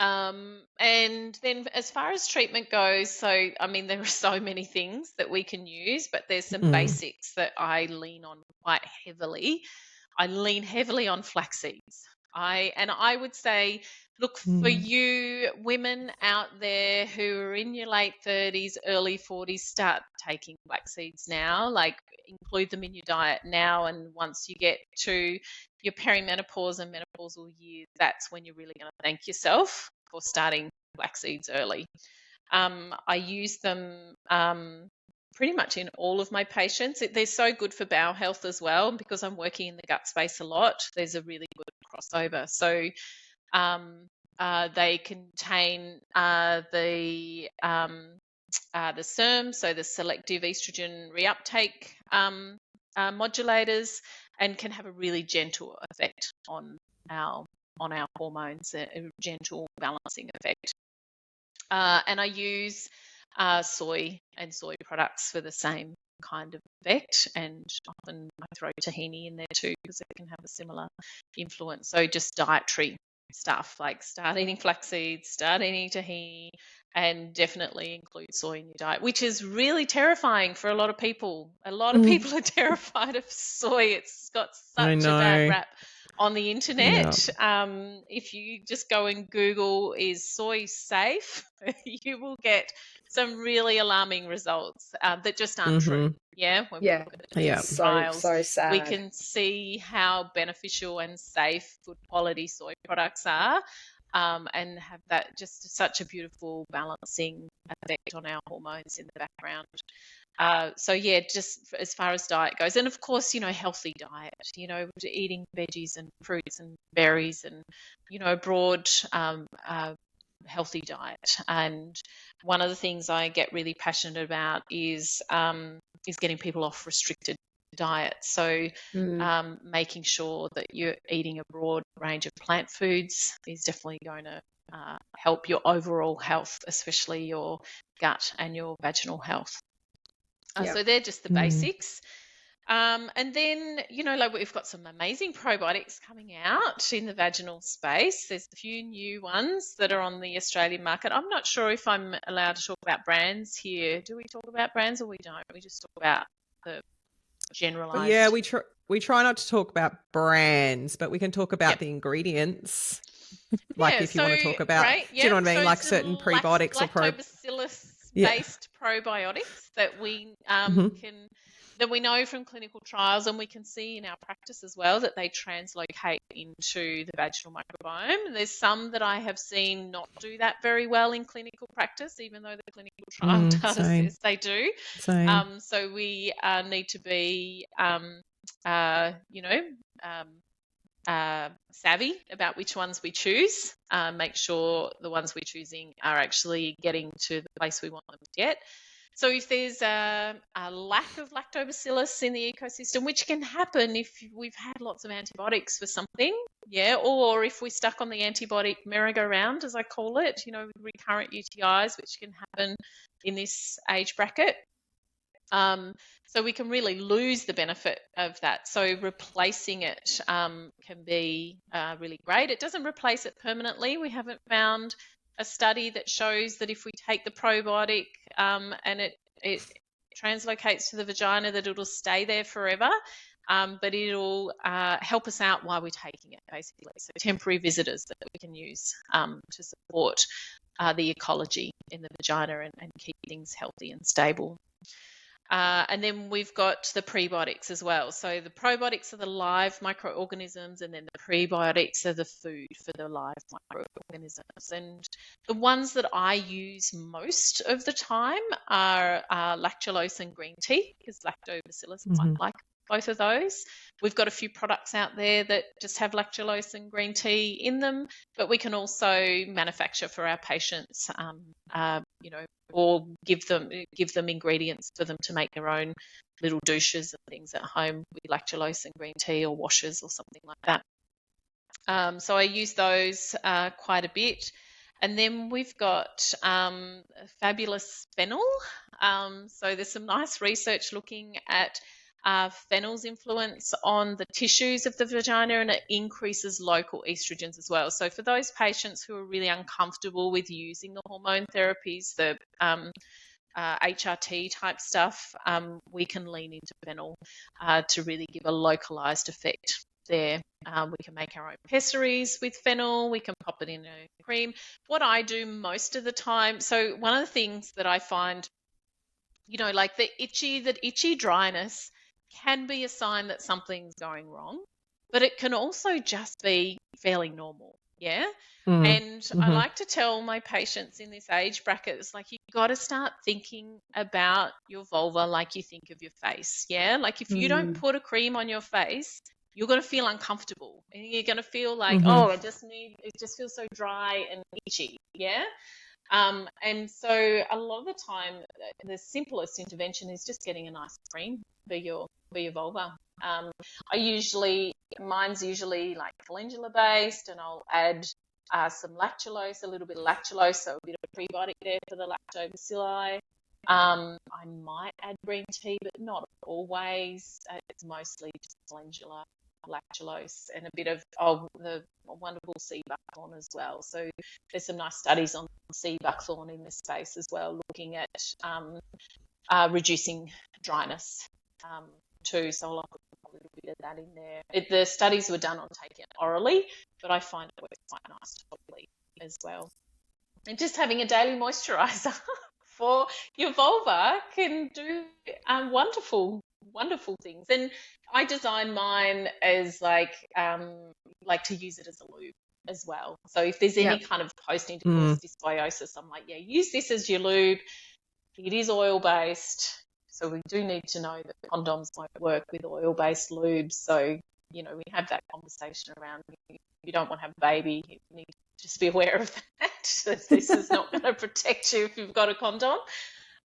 Speaker 3: And then as far as treatment goes, so I mean there are so many things that we can use, but there's some basics that I lean on quite heavily. I lean heavily on flax seeds. I would say, look, for you women out there who are in your late 30s, early 40s, start taking flax seeds now, like include them in your diet now, and once you get to your perimenopause and menopausal years, that's when you're really going to thank yourself for starting flax seeds early. I use them pretty much in all of my patients. They're so good for bowel health as well, because I'm working in the gut space a lot. There's a really good crossover. So they contain the SERM, so the selective estrogen reuptake modulators, and can have a really gentle effect on our hormones, a gentle balancing effect. And I use soy and soy products for the same kind of effect, and often I throw tahini in there too because it can have a similar influence. So just dietary stuff, like start eating flax seeds, start eating tahini, and definitely include soy in your diet, which is really terrifying for a lot of people. A lot of people are terrified of soy. It's got such a bad rap on the internet. If you just go and Google, is soy safe? You will get some really alarming results that just aren't true. Yeah, when we look at the trials,
Speaker 2: so sad.
Speaker 3: we can see how beneficial and safe good quality soy products are, and have that just such a beautiful balancing effect on our hormones in the background. So yeah, just as far as diet goes, and of course, healthy diet, eating veggies and fruits and berries, and a broad healthy diet. And one of the things I get really passionate about is getting people off restricted diets. So making sure that you're eating a broad range of plant foods is definitely going to help your overall health, especially your gut and your vaginal health. So they're just the basics. And then, like we've got some amazing probiotics coming out in the vaginal space. There's a few new ones that are on the Australian market. I'm not sure if I'm allowed to talk about brands here. Do we talk about brands or we don't? We just talk about the generalized.
Speaker 1: Yeah, we try not to talk about brands, but we can talk about the ingredients. Like if you want to talk about, do you know what I mean? So like certain prebiotics or
Speaker 3: lactobacillus-based probiotics that we that we know from clinical trials, and we can see in our practice as well that they translocate into the vaginal microbiome. There's some that I have seen not do that very well in clinical practice, even though the clinical trial says they do. So we need to be, savvy about which ones we choose. Make sure the ones we're choosing are actually getting to the place we want them to get. So if there's a lack of lactobacillus in the ecosystem, which can happen if we've had lots of antibiotics for something, or if we're stuck on the antibiotic merry-go-round, as I call it, with recurrent UTIs, which can happen in this age bracket. So we can really lose the benefit of that. So replacing it can be really great. It doesn't replace it permanently. We haven't found a study that shows that if we take the probiotic and it translocates to the vagina, that it'll stay there forever, but it'll help us out while we're taking it, basically. So temporary visitors that we can use to support the ecology in the vagina and keep things healthy and stable. And then we've got the prebiotics as well. So the probiotics are the live microorganisms, and then the prebiotics are the food for the live microorganisms. And the ones that I use most of the time are lactulose and green tea, because lactobacillus might like both of those. We've got a few products out there that just have lactulose and green tea in them, but we can also manufacture for our patients, or give them ingredients for them to make their own little douches and things at home with lactulose and green tea, or washes or something like that. So I use those quite a bit. And then we've got fabulous fennel. So there's some nice research looking at fennel's influence on the tissues of the vagina, and it increases local estrogens as well. So for those patients who are really uncomfortable with using the hormone therapies, the HRT type stuff, we can lean into fennel to really give a localized effect there. We can make our own pessaries with fennel. We can pop it in a cream. What I do most of the time, so one of the things that I find, like the itchy dryness can be a sign that something's going wrong, but it can also just be fairly normal. Yeah. And I like to tell my patients in this age bracket, it's like, you've got to start thinking about your vulva like you think of your face. Yeah. Like if you don't put a cream on your face, you're going to feel uncomfortable, and you're going to feel like, it just feels so dry and itchy. Yeah. And so a lot of the time, the simplest intervention is just getting a nice cream for your vulva. Mine's usually like calendula based, and I'll add some lactulose, a little bit of lactulose, so a bit of prebiotic there for the lactobacilli. I might add green tea, but not always. It's mostly just calendula, lactulose, and a bit of the wonderful sea buckthorn as well. So there's some nice studies on sea buckthorn in this space as well, looking at reducing dryness too. So I'll put a little bit of that in there. The studies were done on taking it orally, but I find it works quite nice topically as well. And just having a daily moisturizer for your vulva can do wonderful things. And I design mine as like to use it as a lube as well. So if there's any kind of post-intercourse dysbiosis, I'm like, use this as your lube. It is oil-based, so we do need to know that condoms won't work with oil-based lubes. So, we have that conversation around, you don't want to have a baby, you need to just be aware of that. This is not going to protect you if you've got a condom.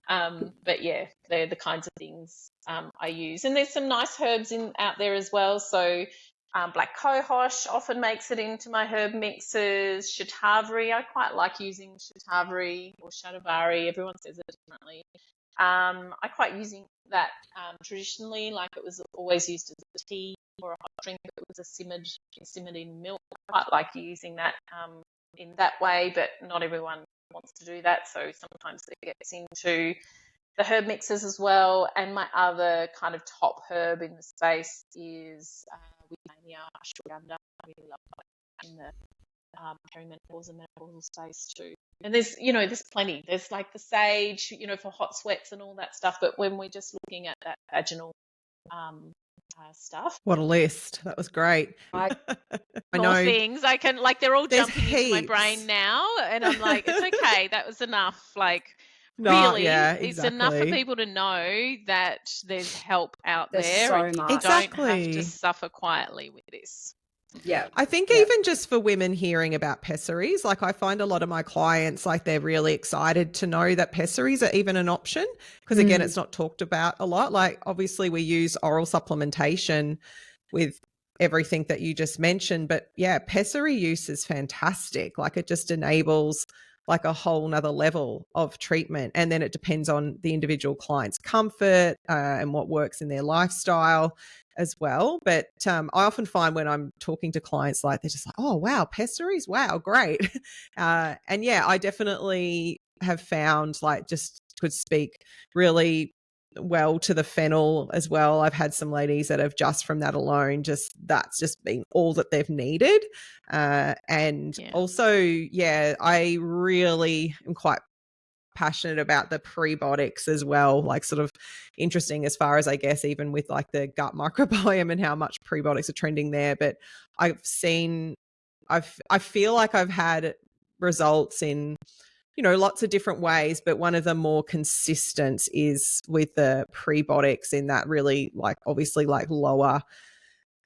Speaker 3: But yeah, they're the kinds of things I use. And there's some nice herbs out there as well. So black cohosh often makes it into my herb mixes. Shatavari, I quite like using shatavari or shatavari. Everyone says it differently. I quite using that traditionally, like it was always used as a tea or a hot drink. It was simmered in milk. I quite like using that in that way, but not everyone wants to do that. So sometimes it gets into the herb mixes as well. And my other kind of top herb in the space is Withania ashwagandha. I really love that in the perimenopause and menopausal space too. And there's plenty. There's like the sage, for hot sweats and all that stuff. But when we're just looking at that vaginal stuff.
Speaker 1: What a list. That was great.
Speaker 3: I know things I can, like, they're all jumping into my brain now, and I'm like, it's okay. That was enough. Like, really, it's enough for people to know that there's help out there.
Speaker 2: So
Speaker 3: and you
Speaker 2: much.
Speaker 3: don't have to suffer quietly with this.
Speaker 2: Yeah.
Speaker 1: I think even just for women hearing about pessaries, like I find a lot of my clients, like they're really excited to know that pessaries are even an option, because again, it's not talked about a lot. Like obviously we use oral supplementation with everything that you just mentioned, but pessary use is fantastic. Like it just enables like a whole nother level of treatment. And then it depends on the individual client's comfort and what works in their lifestyle as well. But I often find when I'm talking to clients, like they're just like, oh, wow, pessaries. Wow, great. And I definitely have found, like, just could speak really well to the fennel as well. I've had some ladies that have just from that alone, that's just been all that they've needed. And also, I really am quite passionate about the prebiotics as well, like sort of interesting as far as I guess even with like the gut microbiome and how much prebiotics are trending there. But I feel like I've had results in, you know, lots of different ways, but one of the more consistent is with the prebiotics in that really like obviously like lower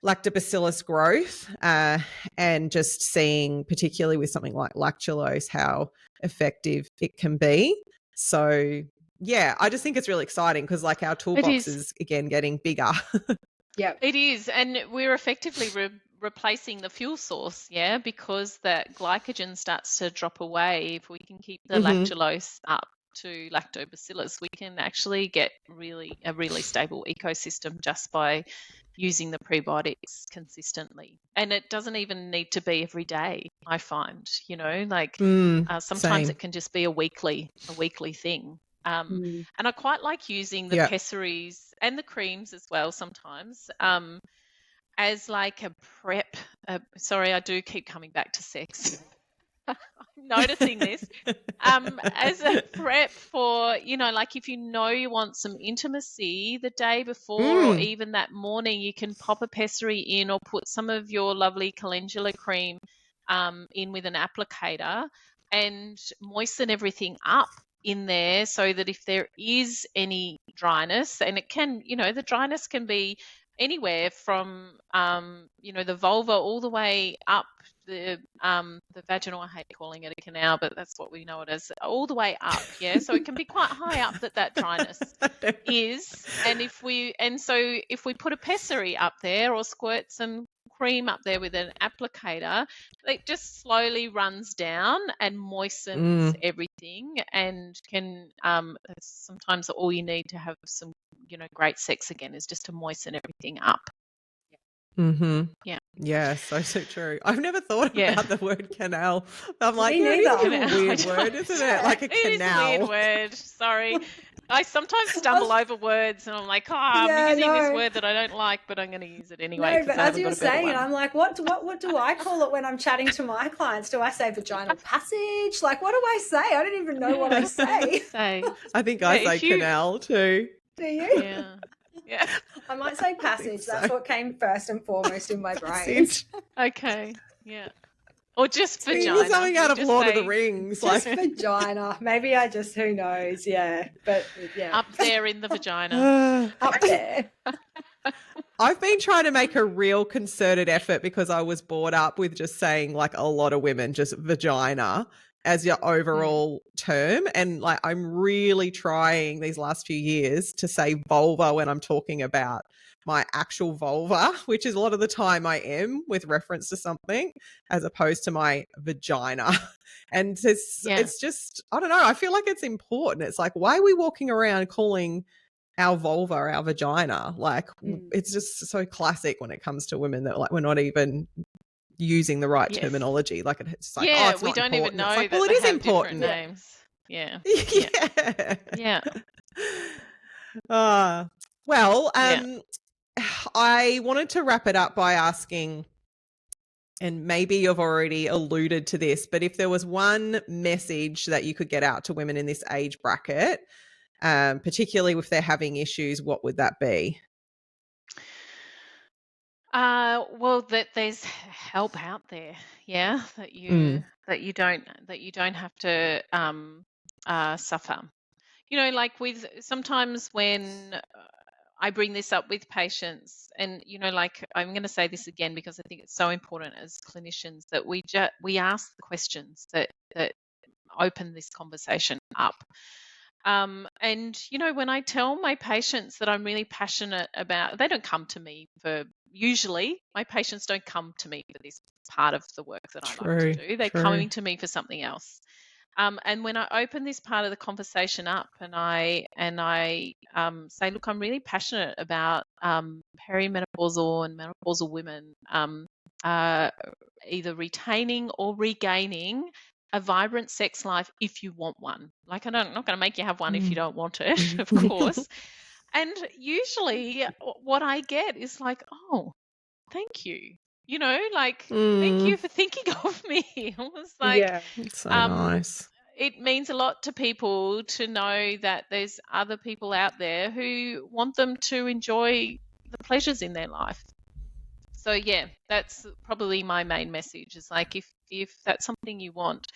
Speaker 1: lactobacillus growth, and just seeing particularly with something like lactulose how effective it can be. So yeah, I just think it's really exciting because like our toolbox is again getting bigger.
Speaker 2: Yeah,
Speaker 3: it is, and we're effectively replacing the fuel source, because that glycogen starts to drop away. If we can keep the lactulose up to lactobacillus, we can actually get a really stable ecosystem just by using the prebiotics consistently. And it doesn't even need to be every day, I find, you know, like sometimes it can just be a weekly thing. And I quite like using the pessaries and the creams as well sometimes as like a prep. Sorry, I do keep coming back to sex. I'm noticing this as a prep for, you know, like if you know you want some intimacy the day before or even that morning, you can pop a pessary in or put some of your lovely calendula cream in with an applicator and moisten everything up in there so that if there is any dryness, and it can, you know, the dryness can be anywhere from you know, the vulva all the way up the vaginal, I hate calling it a canal, but that's what we know it as, all the way up, so it can be quite high up that dryness is. And if we put a pessary up there or squirt some cream up there with an applicator, it just slowly runs down and moistens everything, and can sometimes all you need to have some, you know, great sex again is just to moisten everything up.
Speaker 1: Yeah, so true. I've never thought about the word canal. I'm like,
Speaker 2: Me
Speaker 1: it's a
Speaker 2: neither.
Speaker 1: little weird word, isn't it? Like a canal.
Speaker 3: It is a weird word. Sorry. I sometimes stumble over words and I'm like, I'm using this word that I don't like, but I'm going to use it anyway.
Speaker 2: No, but as you were saying, I'm like, what do I call it when I'm chatting to my clients? Do I say vaginal passage? Like, what do I say? I don't even know what I say.
Speaker 1: I think I say canal too.
Speaker 2: Do you?
Speaker 3: Yeah.
Speaker 2: I might say passage. That's what came first and foremost in my brain.
Speaker 3: Okay. Yeah. Or just vagina.
Speaker 1: It's something out of Lord of the Rings.
Speaker 2: Just vagina. Maybe I just, who knows? Yeah. But yeah.
Speaker 3: Up there in the vagina.
Speaker 2: Up there.
Speaker 1: I've been trying to make a real concerted effort because I was brought up with just saying like a lot of women just vagina as your overall term. And like I'm really trying these last few years to say vulva when I'm talking about my actual vulva, which is a lot of the time I am with reference to something, as opposed to my vagina. And it's just, I don't know, I feel like it's important. It's like, why are we walking around calling our vulva our vagina? Like it's just so classic when it comes to women that like we're not even using the right terminology. Like it's like, it's
Speaker 3: we
Speaker 1: not
Speaker 3: don't
Speaker 1: important.
Speaker 3: even know
Speaker 1: like,
Speaker 3: that
Speaker 1: well, it
Speaker 3: they
Speaker 1: is
Speaker 3: have
Speaker 1: important.
Speaker 3: Different names. Yeah.
Speaker 1: Well, I wanted to wrap it up by asking, and maybe you've already alluded to this, but if there was one message that you could get out to women in this age bracket, particularly if they're having issues, what would that be?
Speaker 3: Well, that there's help out there, that you don't have to suffer. You know, like with sometimes when I bring this up with patients, and you know, like I'm going to say this again because I think it's so important as clinicians that we ask the questions that open this conversation up. And you know, when I tell my patients that I'm really passionate about, they don't come to me for. Usually, my patients don't come to me for this part of the work that I like to do. They're coming to me for something else. And when I open this part of the conversation up and I say, look, I'm really passionate about perimenopausal and menopausal women either retaining or regaining a vibrant sex life if you want one. Like I'm not going to make you have one if you don't want it, of course. And usually what I get is like, oh, thank you. Like, thank you for thinking of me. It was like,
Speaker 1: it's so nice.
Speaker 3: it means a lot to people to know that there's other people out there who want them to enjoy the pleasures in their life. So yeah, that's probably my main message. Is like, if that's something you want,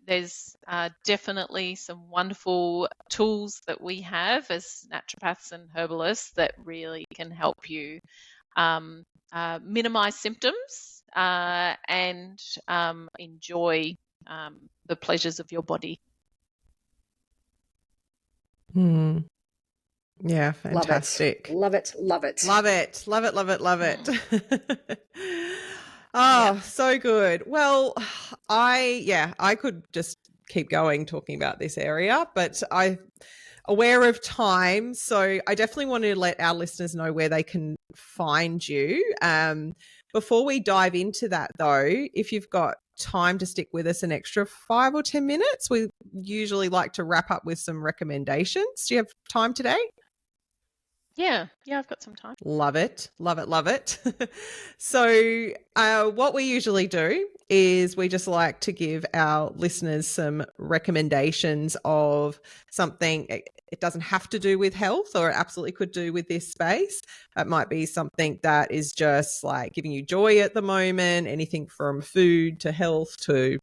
Speaker 3: there's definitely some wonderful tools that we have as naturopaths and herbalists that really can help you minimize symptoms and enjoy the pleasures of your body.
Speaker 1: Yeah, fantastic.
Speaker 2: Love it. Love it.
Speaker 1: Love it. Love it. Love it. Love it. So good. Well, I could just keep going talking about this area, but I'm aware of time. So I definitely want to let our listeners know where they can find you. Before we dive into that though, if you've got time to stick with us an extra 5 or 10 minutes, we usually like to wrap up with some recommendations. Do you have time today?
Speaker 3: Yeah, I've got some time.
Speaker 1: Love it. Love it. Love it. So what we usually do is we just like to give our listeners some recommendations of something. It doesn't have to do with health, or it absolutely could do with this space. It might be something that is just like giving you joy at the moment, anything from food to health to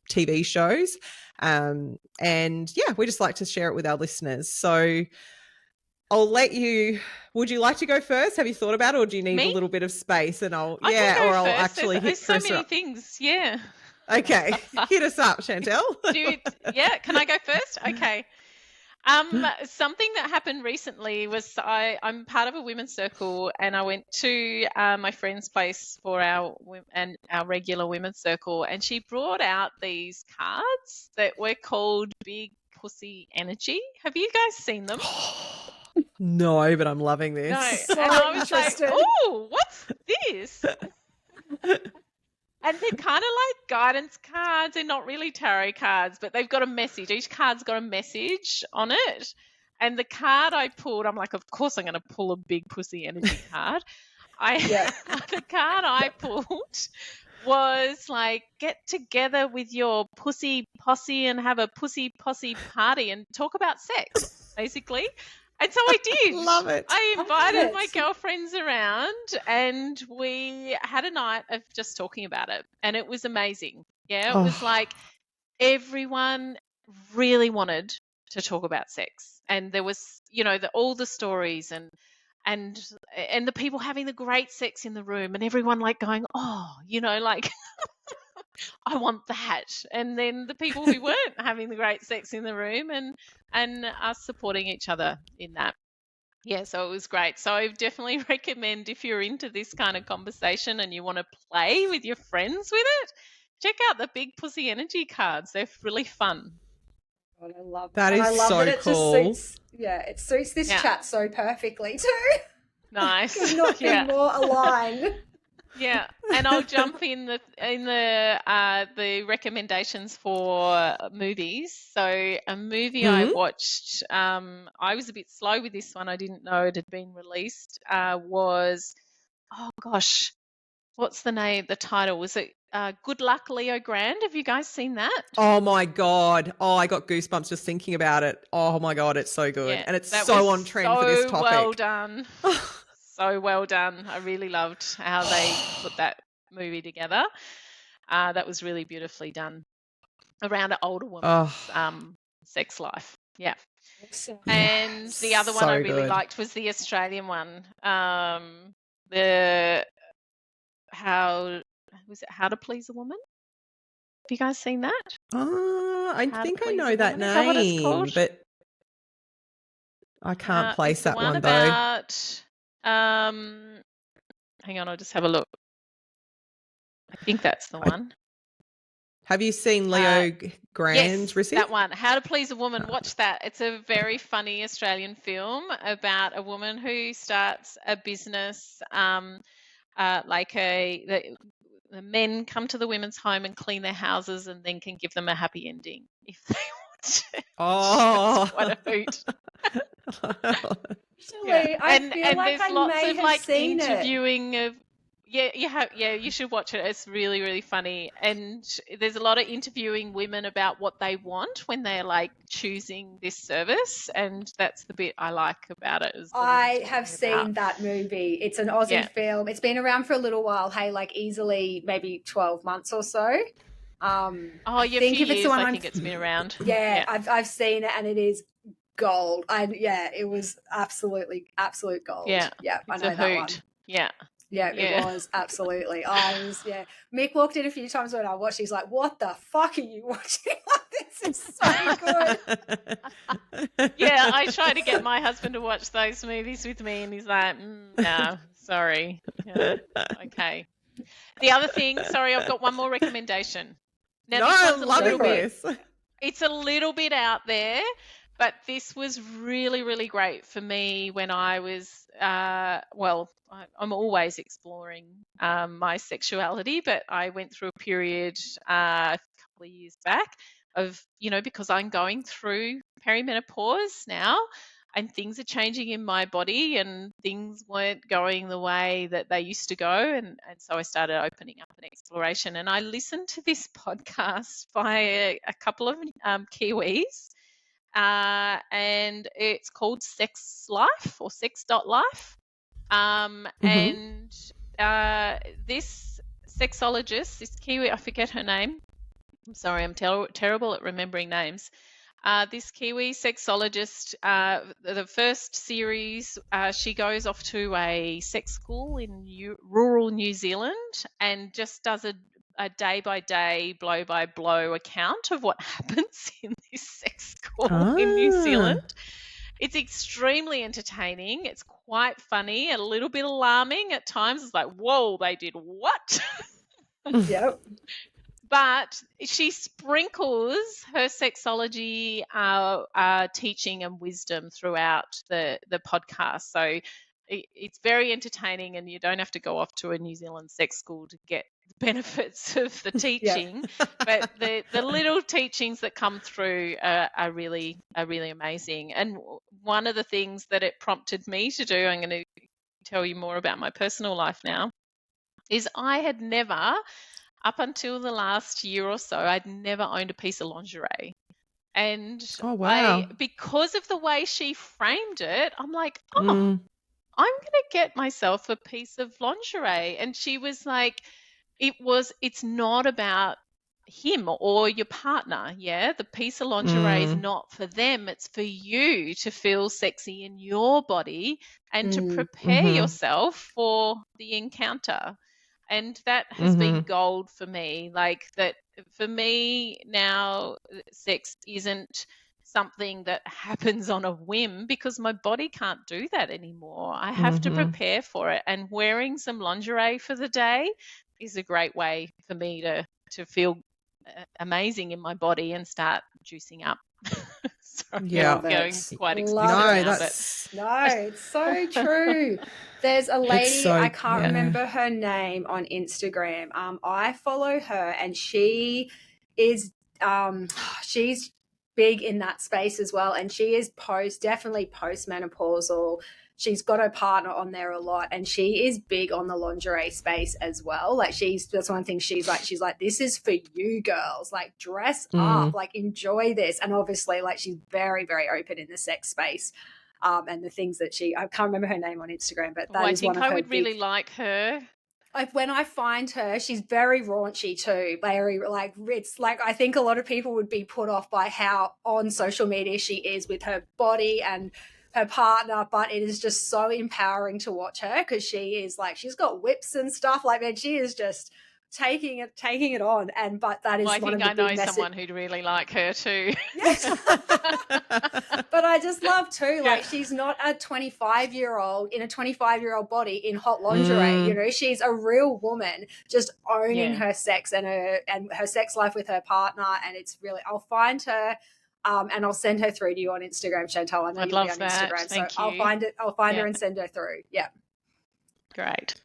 Speaker 1: TV shows. And we just like to share it with our listeners. So I'll let you. Would you like to go first? Have you thought about it, or do you need a little bit of space? And I'll actually hit
Speaker 3: so
Speaker 1: Carissa
Speaker 3: many
Speaker 1: up.
Speaker 3: things. Yeah.
Speaker 1: Okay, hit us up, Chantel.
Speaker 3: Can I go first? Okay. Something that happened recently was I'm part of a women's circle, and I went to my friend's place for our regular women's circle, and she brought out these cards that were called Big Pussy Energy. Have you guys seen them?
Speaker 1: No, but I'm loving this.
Speaker 3: No, and I was like, oh, what's this? And they're kind of like guidance cards. They're not really tarot cards, but they've got a message. Each card's got a message on it. And the card I pulled, I'm like, of course I'm going to pull a Big Pussy Energy card. The card I pulled was like, get together with your pussy posse and have a pussy posse party and talk about sex, basically. And so I did.
Speaker 1: Love it.
Speaker 3: I invited my girlfriends around, and we had a night of just talking about it, and it was amazing. Yeah, it was like everyone really wanted to talk about sex, and there was, all the stories and the people having the great sex in the room, and everyone like going, oh, like I want that. And then the people who weren't having the great sex in the room, and us supporting each other in that. Yeah, so it was great. So I definitely recommend, if you're into this kind of conversation and you want to play with your friends with it, check out the Big Pussy Energy cards. They're really fun.
Speaker 2: God, I love
Speaker 1: that. Is so cool.
Speaker 2: It suits this chat so perfectly too.
Speaker 3: Nice.
Speaker 2: Could not be more aligned.
Speaker 3: Yeah, and I'll jump in the recommendations for movies. So a movie I watched, I was a bit slow with this one. I didn't know it had been released. Was, oh gosh, what's the name? The title was it? Good Luck, Leo Grand. Have you guys seen that?
Speaker 1: Oh my God! Oh, I got goosebumps just thinking about it. Oh my God, it's so good, and it's so on trend for this topic.
Speaker 3: Well done. So well done. I really loved how they put that movie together. That was really beautifully done around an older woman's sex life. Yeah.
Speaker 2: Excellent.
Speaker 3: And the other one I really liked was the Australian one. How to Please a Woman? Have you guys seen that?
Speaker 1: I think I know that name, but I can't place that one though.
Speaker 3: Hang on, I'll just have a look. I think that's the one.
Speaker 1: Have you seen Leo Grand's recipe?
Speaker 3: That one, How to Please a Woman. Watch that. It's a very funny Australian film about a woman who starts a business, the men come to the women's home and clean their houses, and then can give them a happy ending if they want to.
Speaker 1: Oh,
Speaker 3: what a hoot.
Speaker 2: Actually, I feel like
Speaker 3: there's
Speaker 2: I
Speaker 3: lots
Speaker 2: may
Speaker 3: of
Speaker 2: have
Speaker 3: like
Speaker 2: seen it.
Speaker 3: interviewing of you should watch it. It's really, really funny. And there's a lot of interviewing women about what they want when they're like choosing this service, and that's the bit I like about it. Is the women
Speaker 2: I have
Speaker 3: talking
Speaker 2: seen
Speaker 3: about.
Speaker 2: that movie. It's an Aussie
Speaker 3: Yeah.
Speaker 2: film. It's been around for a little while. Hey, like easily maybe 12 months or so.
Speaker 3: Oh, yeah, a
Speaker 2: think
Speaker 3: few
Speaker 2: if it's the
Speaker 3: years
Speaker 2: one
Speaker 3: I think it's been around.
Speaker 2: Yeah, I've seen it and it is gold. It was absolute gold.
Speaker 3: Yeah,
Speaker 2: I
Speaker 3: it's
Speaker 2: know
Speaker 3: a
Speaker 2: that one.
Speaker 3: hoot. Yeah.
Speaker 2: Yeah, it was absolutely. Mick walked in a few times when I watched. He's like, "What the fuck are you watching? This is so good."
Speaker 3: Yeah, I try to get my husband to watch those movies with me, and he's like, "No, sorry." Yeah, okay. The other thing, sorry, I've got one more recommendation. Now,
Speaker 1: I'm loving this.
Speaker 3: It's a little bit out there, but this was really, really great for me when I was, I'm always exploring my sexuality, but I went through a period a couple of years back of, because I'm going through perimenopause now, and things are changing in my body and things weren't going the way that they used to go. And so I started opening up an exploration, and I listened to this podcast by a couple of Kiwis, and it's called Sex Life or Sex.life. And this sexologist, this Kiwi, I forget her name. I'm sorry, I'm terrible at remembering names. This Kiwi sexologist, the first series, she goes off to a sex school in rural New Zealand and just does a day-by-day, blow-by-blow account of what happens in this sex school in New Zealand. It's extremely entertaining. It's quite funny, a little bit alarming at times. It's like, whoa, they did what?
Speaker 2: Yep.
Speaker 3: But she sprinkles her sexology teaching and wisdom throughout the podcast. So it's very entertaining, and you don't have to go off to a New Zealand sex school to get the benefits of the teaching. But the little teachings that come through are really amazing. And one of the things that it prompted me to do, I'm going to tell you more about my personal life now, is I had never, up until the last year or so, I'd never owned a piece of lingerie. And because of the way she framed it, I'm like, I'm going to get myself a piece of lingerie. And she was like, it's not about him or your partner. Yeah. The piece of lingerie is not for them. It's for you to feel sexy in your body and to prepare yourself for the encounter. And that has been gold for me. Like that, for me now, sex isn't something that happens on a whim, because my body can't do that anymore. I have to prepare for it. And wearing some lingerie for the day is a great way for me to feel amazing in my body and start juicing up. Sorry, I'm going quite explicit.
Speaker 2: No, it's so true. There's a lady, I can't remember her name, on Instagram. I follow her, and she is she's big in that space as well, and she is definitely postmenopausal. She's got her partner on there a lot, and she is big on the lingerie space as well. Like that's one thing she's like, this is for you girls, like dress up, like enjoy this. And obviously like she's very, very open in the sex space. And the things that I can't remember her name on Instagram, but that is one of her.
Speaker 3: I would really like her.
Speaker 2: When I find her, she's very raunchy too. Very like, it's like, I think a lot of people would be put off by how on social media she is with her body and her partner, but it is just so empowering to watch her, because she is like, she's got whips and stuff like that. She is just taking it on. But that is one of the big
Speaker 3: I know someone who'd really like her too.
Speaker 2: Yes. But I just love too, like she's not a 25-year-old in a 25-year-old body in hot lingerie. She's a real woman just owning her sex and her sex life with her partner. And it's really, I'll find her. And I'll send her through to you on Instagram, Chantel. I know you'll be on Instagram,
Speaker 3: Thank
Speaker 2: so
Speaker 3: you.
Speaker 2: I'll find her and send her through. Yeah,
Speaker 3: great.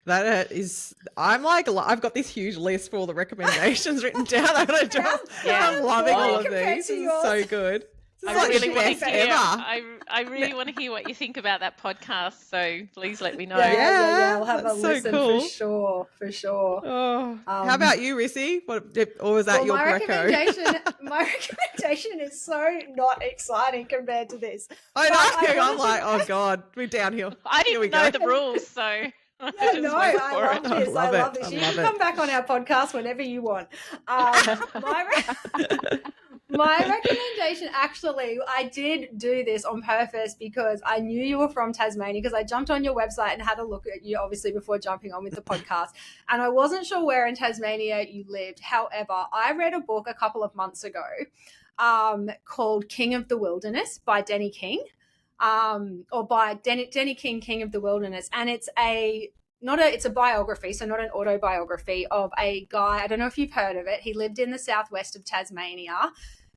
Speaker 1: That is, I'm like, I've got this huge list for all the recommendations written down. I'm loving all of these. This is so good. This is
Speaker 3: I
Speaker 1: like
Speaker 3: really
Speaker 1: the
Speaker 3: want
Speaker 1: best
Speaker 3: to hear.
Speaker 1: ever.
Speaker 3: I really want to hear what you think about that podcast. So please let me know.
Speaker 2: Yeah. I'll have a
Speaker 1: that's so
Speaker 2: listen
Speaker 1: cool.
Speaker 2: for sure.
Speaker 1: Oh, how about you, Rissy? Or was that your
Speaker 2: my
Speaker 1: Greco?
Speaker 2: recommendation is so not exciting compared to this.
Speaker 1: I
Speaker 2: But
Speaker 1: know. I'm
Speaker 2: honestly-
Speaker 1: like, oh God, we're downhill.
Speaker 3: I
Speaker 1: Here we
Speaker 3: didn't know
Speaker 1: go.
Speaker 3: the rules, so I
Speaker 2: Yeah,
Speaker 3: just
Speaker 2: no,
Speaker 3: went
Speaker 2: I
Speaker 3: for
Speaker 2: love
Speaker 3: it.
Speaker 2: this. I love
Speaker 1: it.
Speaker 2: this.
Speaker 1: I
Speaker 2: You
Speaker 1: love
Speaker 2: can
Speaker 1: it.
Speaker 2: come back on our podcast whenever you want. My recommendation, actually, I did do this on purpose because I knew you were from Tasmania, because I jumped on your website and had a look at you, obviously, before jumping on with the podcast. And I wasn't sure where in Tasmania you lived. However, I read a book a couple of months ago called King of the Wilderness by Denny King, or by Denny King, King of the Wilderness. And it's a biography, so not an autobiography, of a guy. I don't know if you've heard of it. He lived in the southwest of Tasmania,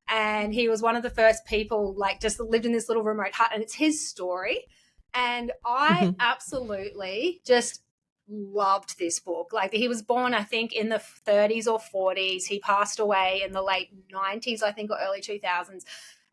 Speaker 2: and he was one of the first people, like, just lived in this little remote hut, and it's his story. And I absolutely just loved this book. Like, he was born, I think, in the 30s or 40s. He passed away in the late 90s, I think, or early 2000s.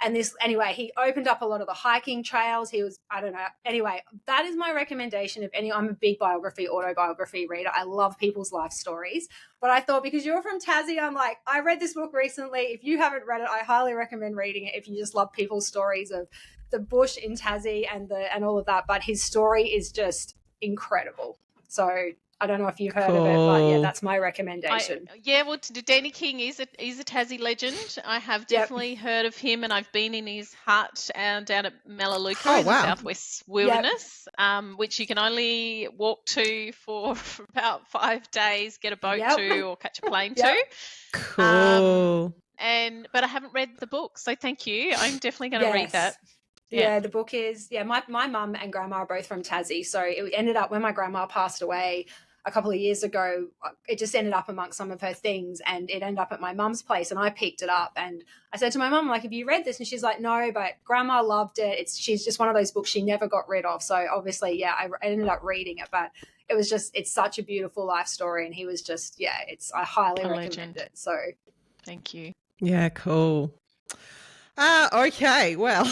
Speaker 2: And anyway, he opened up a lot of the hiking trails. He was, I don't know. Anyway, that is my recommendation. I'm a big autobiography reader. I love people's life stories. But I thought, because you're from Tassie, I'm like, I read this book recently. If you haven't read it, I highly recommend reading it if you just love people's stories of the bush in Tassie and all of that. But his story is just incredible. So I don't know if you've heard of it, but yeah, that's my recommendation.
Speaker 3: Danny King is a Tassie legend. I have definitely heard of him, and I've been in his hut down at Melaleuca in the Southwest Wilderness, which you can only walk to for about 5 days, get a boat to, or catch a plane to.
Speaker 1: Cool.
Speaker 3: But I haven't read the book, so thank you. I'm definitely going to read that.
Speaker 2: Yeah, the book is, my mum and grandma are both from Tassie. So it ended up, when my grandma passed away a couple of years ago, it just ended up amongst some of her things, and it ended up at my mum's place, and I picked it up, and I said to my mum, like, have you read this? And she's like, no, but grandma loved it. She's just one of those books she never got rid of. So obviously, I ended up reading it, but it's such a beautiful life story. And he was just, I highly recommend it. So
Speaker 3: thank you.
Speaker 1: Yeah, cool. Okay, well,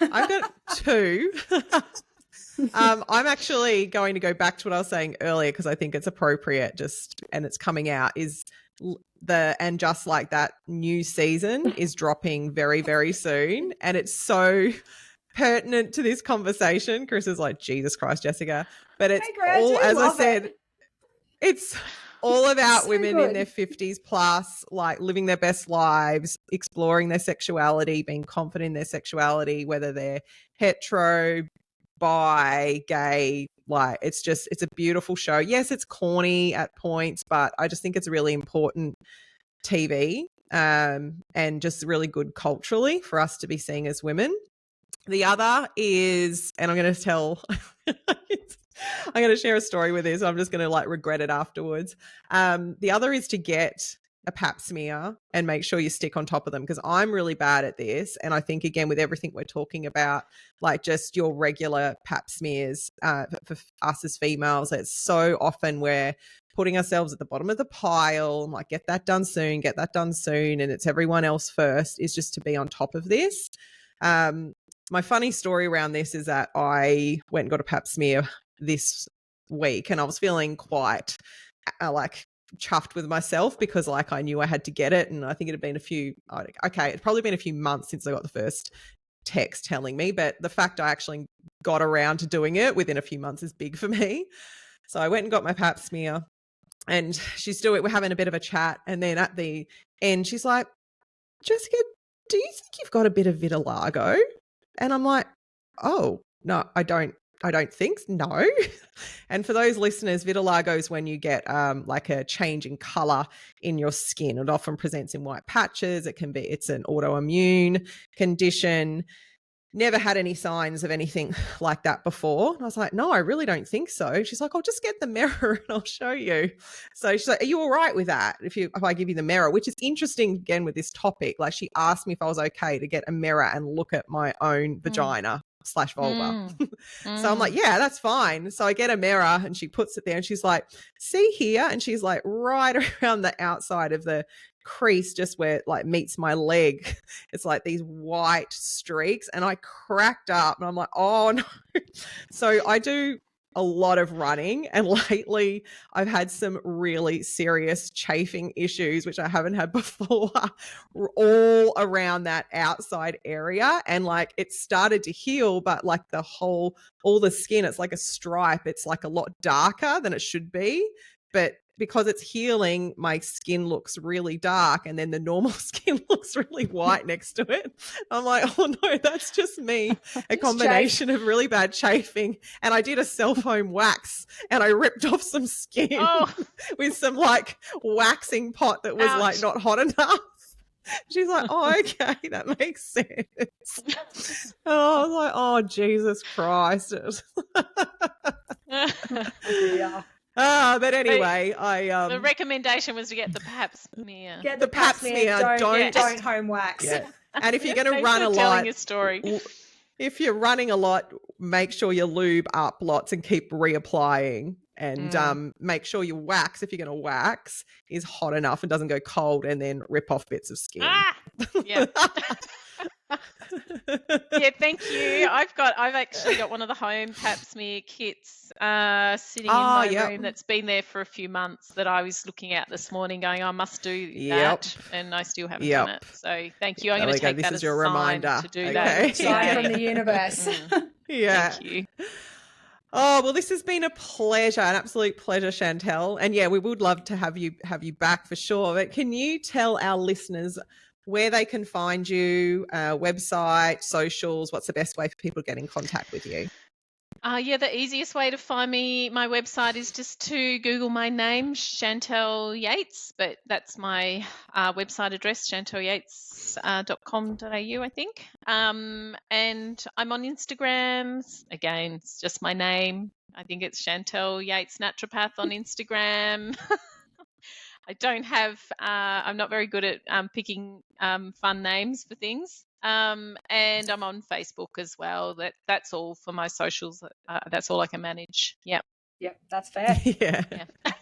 Speaker 1: I've got 2. I'm actually going to go back to what I was saying earlier, because I think it's appropriate, and it's coming out, is and Just Like That new season is dropping very, very soon. And it's so pertinent to this conversation. Chris is like, Jesus Christ, Jessica. But it's all, as I said, it's all about women in their 50s plus, like, living their best lives, exploring their sexuality, being confident in their sexuality, whether they're hetero, bi, gay. Like, it's a beautiful show. Yes, it's corny at points, but I just think it's really important TV, and just really good culturally for us to be seeing as women. The other is, and I'm going to tell I'm going to share a story with this. I'm just going to regret it afterwards. The other is to get a pap smear and make sure you stick on top of them, because I'm really bad at this. And I think, again, with everything we're talking about, like just your regular pap smears, for us as females, it's so often we're putting ourselves at the bottom of the pile, like, get that done soon. And it's everyone else first, is just to be on top of this. My funny story around this is that I went and got a pap smear this week, and I was feeling quite chuffed with myself, because I knew I had to get it, and I think it had been it's probably been a few months since I got the first text telling me, but the fact I actually got around to doing it within a few months is big for me. So I went and got my pap smear, and we're having a bit of a chat, and then at the end she's like, Jessica, do you think you've got a bit of vitiligo? And I'm like, oh, no, I don't think no. And for those listeners, vitiligo is when you get a change in color in your skin. It often presents in white patches. It's an autoimmune condition. Never had any signs of anything like that before. And I was like, no, I really don't think so. She's like, I'll just get the mirror and I'll show you. So she's like, are you all right with that if I give you the mirror? Which is interesting, again, with this topic. Like, she asked me if I was okay to get a mirror and look at my own vagina / vulva. So I'm like, yeah, that's fine. So I get a mirror and she puts it there and she's like, see here? And she's like, right around the outside of the crease just where it like meets my leg. It's like these white streaks, and I cracked up and I'm like, oh no. So I do a lot of running, and lately I've had some really serious chafing issues, which I haven't had before, all around that outside area. And like it started to heal, but like all the skin, it's like a stripe. It's like a lot darker than it should be. But because it's healing, my skin looks really dark, and then the normal skin looks really white next to it. I'm like, oh no, that's just me. A combination of really bad chafing. And I did a self-home wax, and I ripped off some skin with some like waxing pot that was like not hot enough. She's like, oh, okay, that makes sense. And I was like, oh, Jesus Christ.
Speaker 2: Yeah.
Speaker 1: But anyway,
Speaker 3: the recommendation was to get the pap smear.
Speaker 2: Get the pap smear. Don't home wax.
Speaker 1: Yeah. And if you're going to run a lot,
Speaker 3: telling a story.
Speaker 1: If you're running a lot, make sure you lube up lots and keep reapplying. And make sure your wax, if you're going to wax, is hot enough and doesn't go cold, and then rip off bits of skin.
Speaker 3: Yeah. Yeah, thank you. I've actually got one of the home pap smear kits sitting in my room that's been there for a few months, that I was looking at this morning going, I must do that, and I still haven't done it. So thank you. I'm going to take that as your reminder to do that.
Speaker 2: Sign from the universe.
Speaker 1: Yeah.
Speaker 3: Thank you.
Speaker 1: Oh, well, this has been a pleasure, an absolute pleasure, Chantel. And yeah, we would love to have you back for sure. But can you tell our listeners where they can find you, website, socials? What's the best way for people to get in contact with you?
Speaker 3: Yeah, the easiest way to find me, my website, is just to Google my name, Chantel Yates, but that's my website address, chantelyates.com.au, I think. And I'm on Instagram. Again, it's just my name. I think it's Chantel Yates Naturopath on Instagram. I don't have, I'm not very good at picking fun names for things. And I'm on Facebook as well. That's all for my socials. That's all I can manage. Yep,
Speaker 2: that's fair.
Speaker 1: Yeah.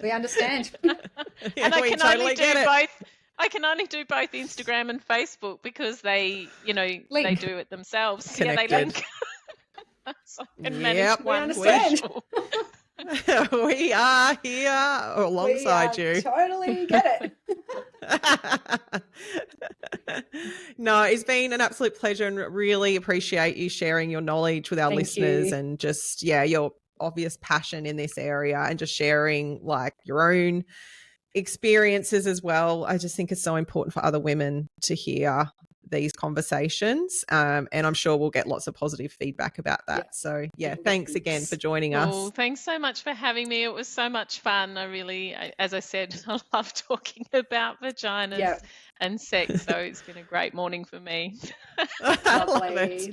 Speaker 2: We understand.
Speaker 3: And I can only do both. I can only do both Instagram and Facebook because they, they do it themselves.
Speaker 1: Connected.
Speaker 3: Yeah, they link. So I can manage one.
Speaker 2: We understand.
Speaker 1: We are here alongside you.
Speaker 2: Totally get it.
Speaker 1: No, it's been an absolute pleasure, and really appreciate you sharing your knowledge with our listeners and just, your obvious passion in this area, and just sharing like your own experiences as well. I just think it's so important for other women to hear these conversations, and I'm sure we'll get lots of positive feedback about that. So thanks again for joining us.
Speaker 3: Thanks so much for having me. It was so much fun. As I said, I love talking about vaginas and sex, so it's been a great morning for me.
Speaker 2: Lovely.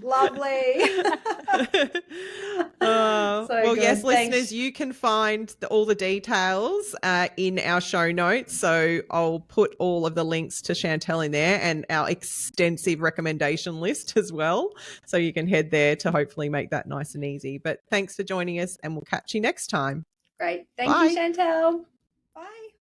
Speaker 1: Yes, listeners, you can find all the details in our show notes. So I'll put all of the links to Chantel in there, and our extensive recommendation list as well. So you can head there to hopefully make that nice and easy. But thanks for joining us, and we'll catch you next time.
Speaker 2: Great. Thank you, Chantel. Bye.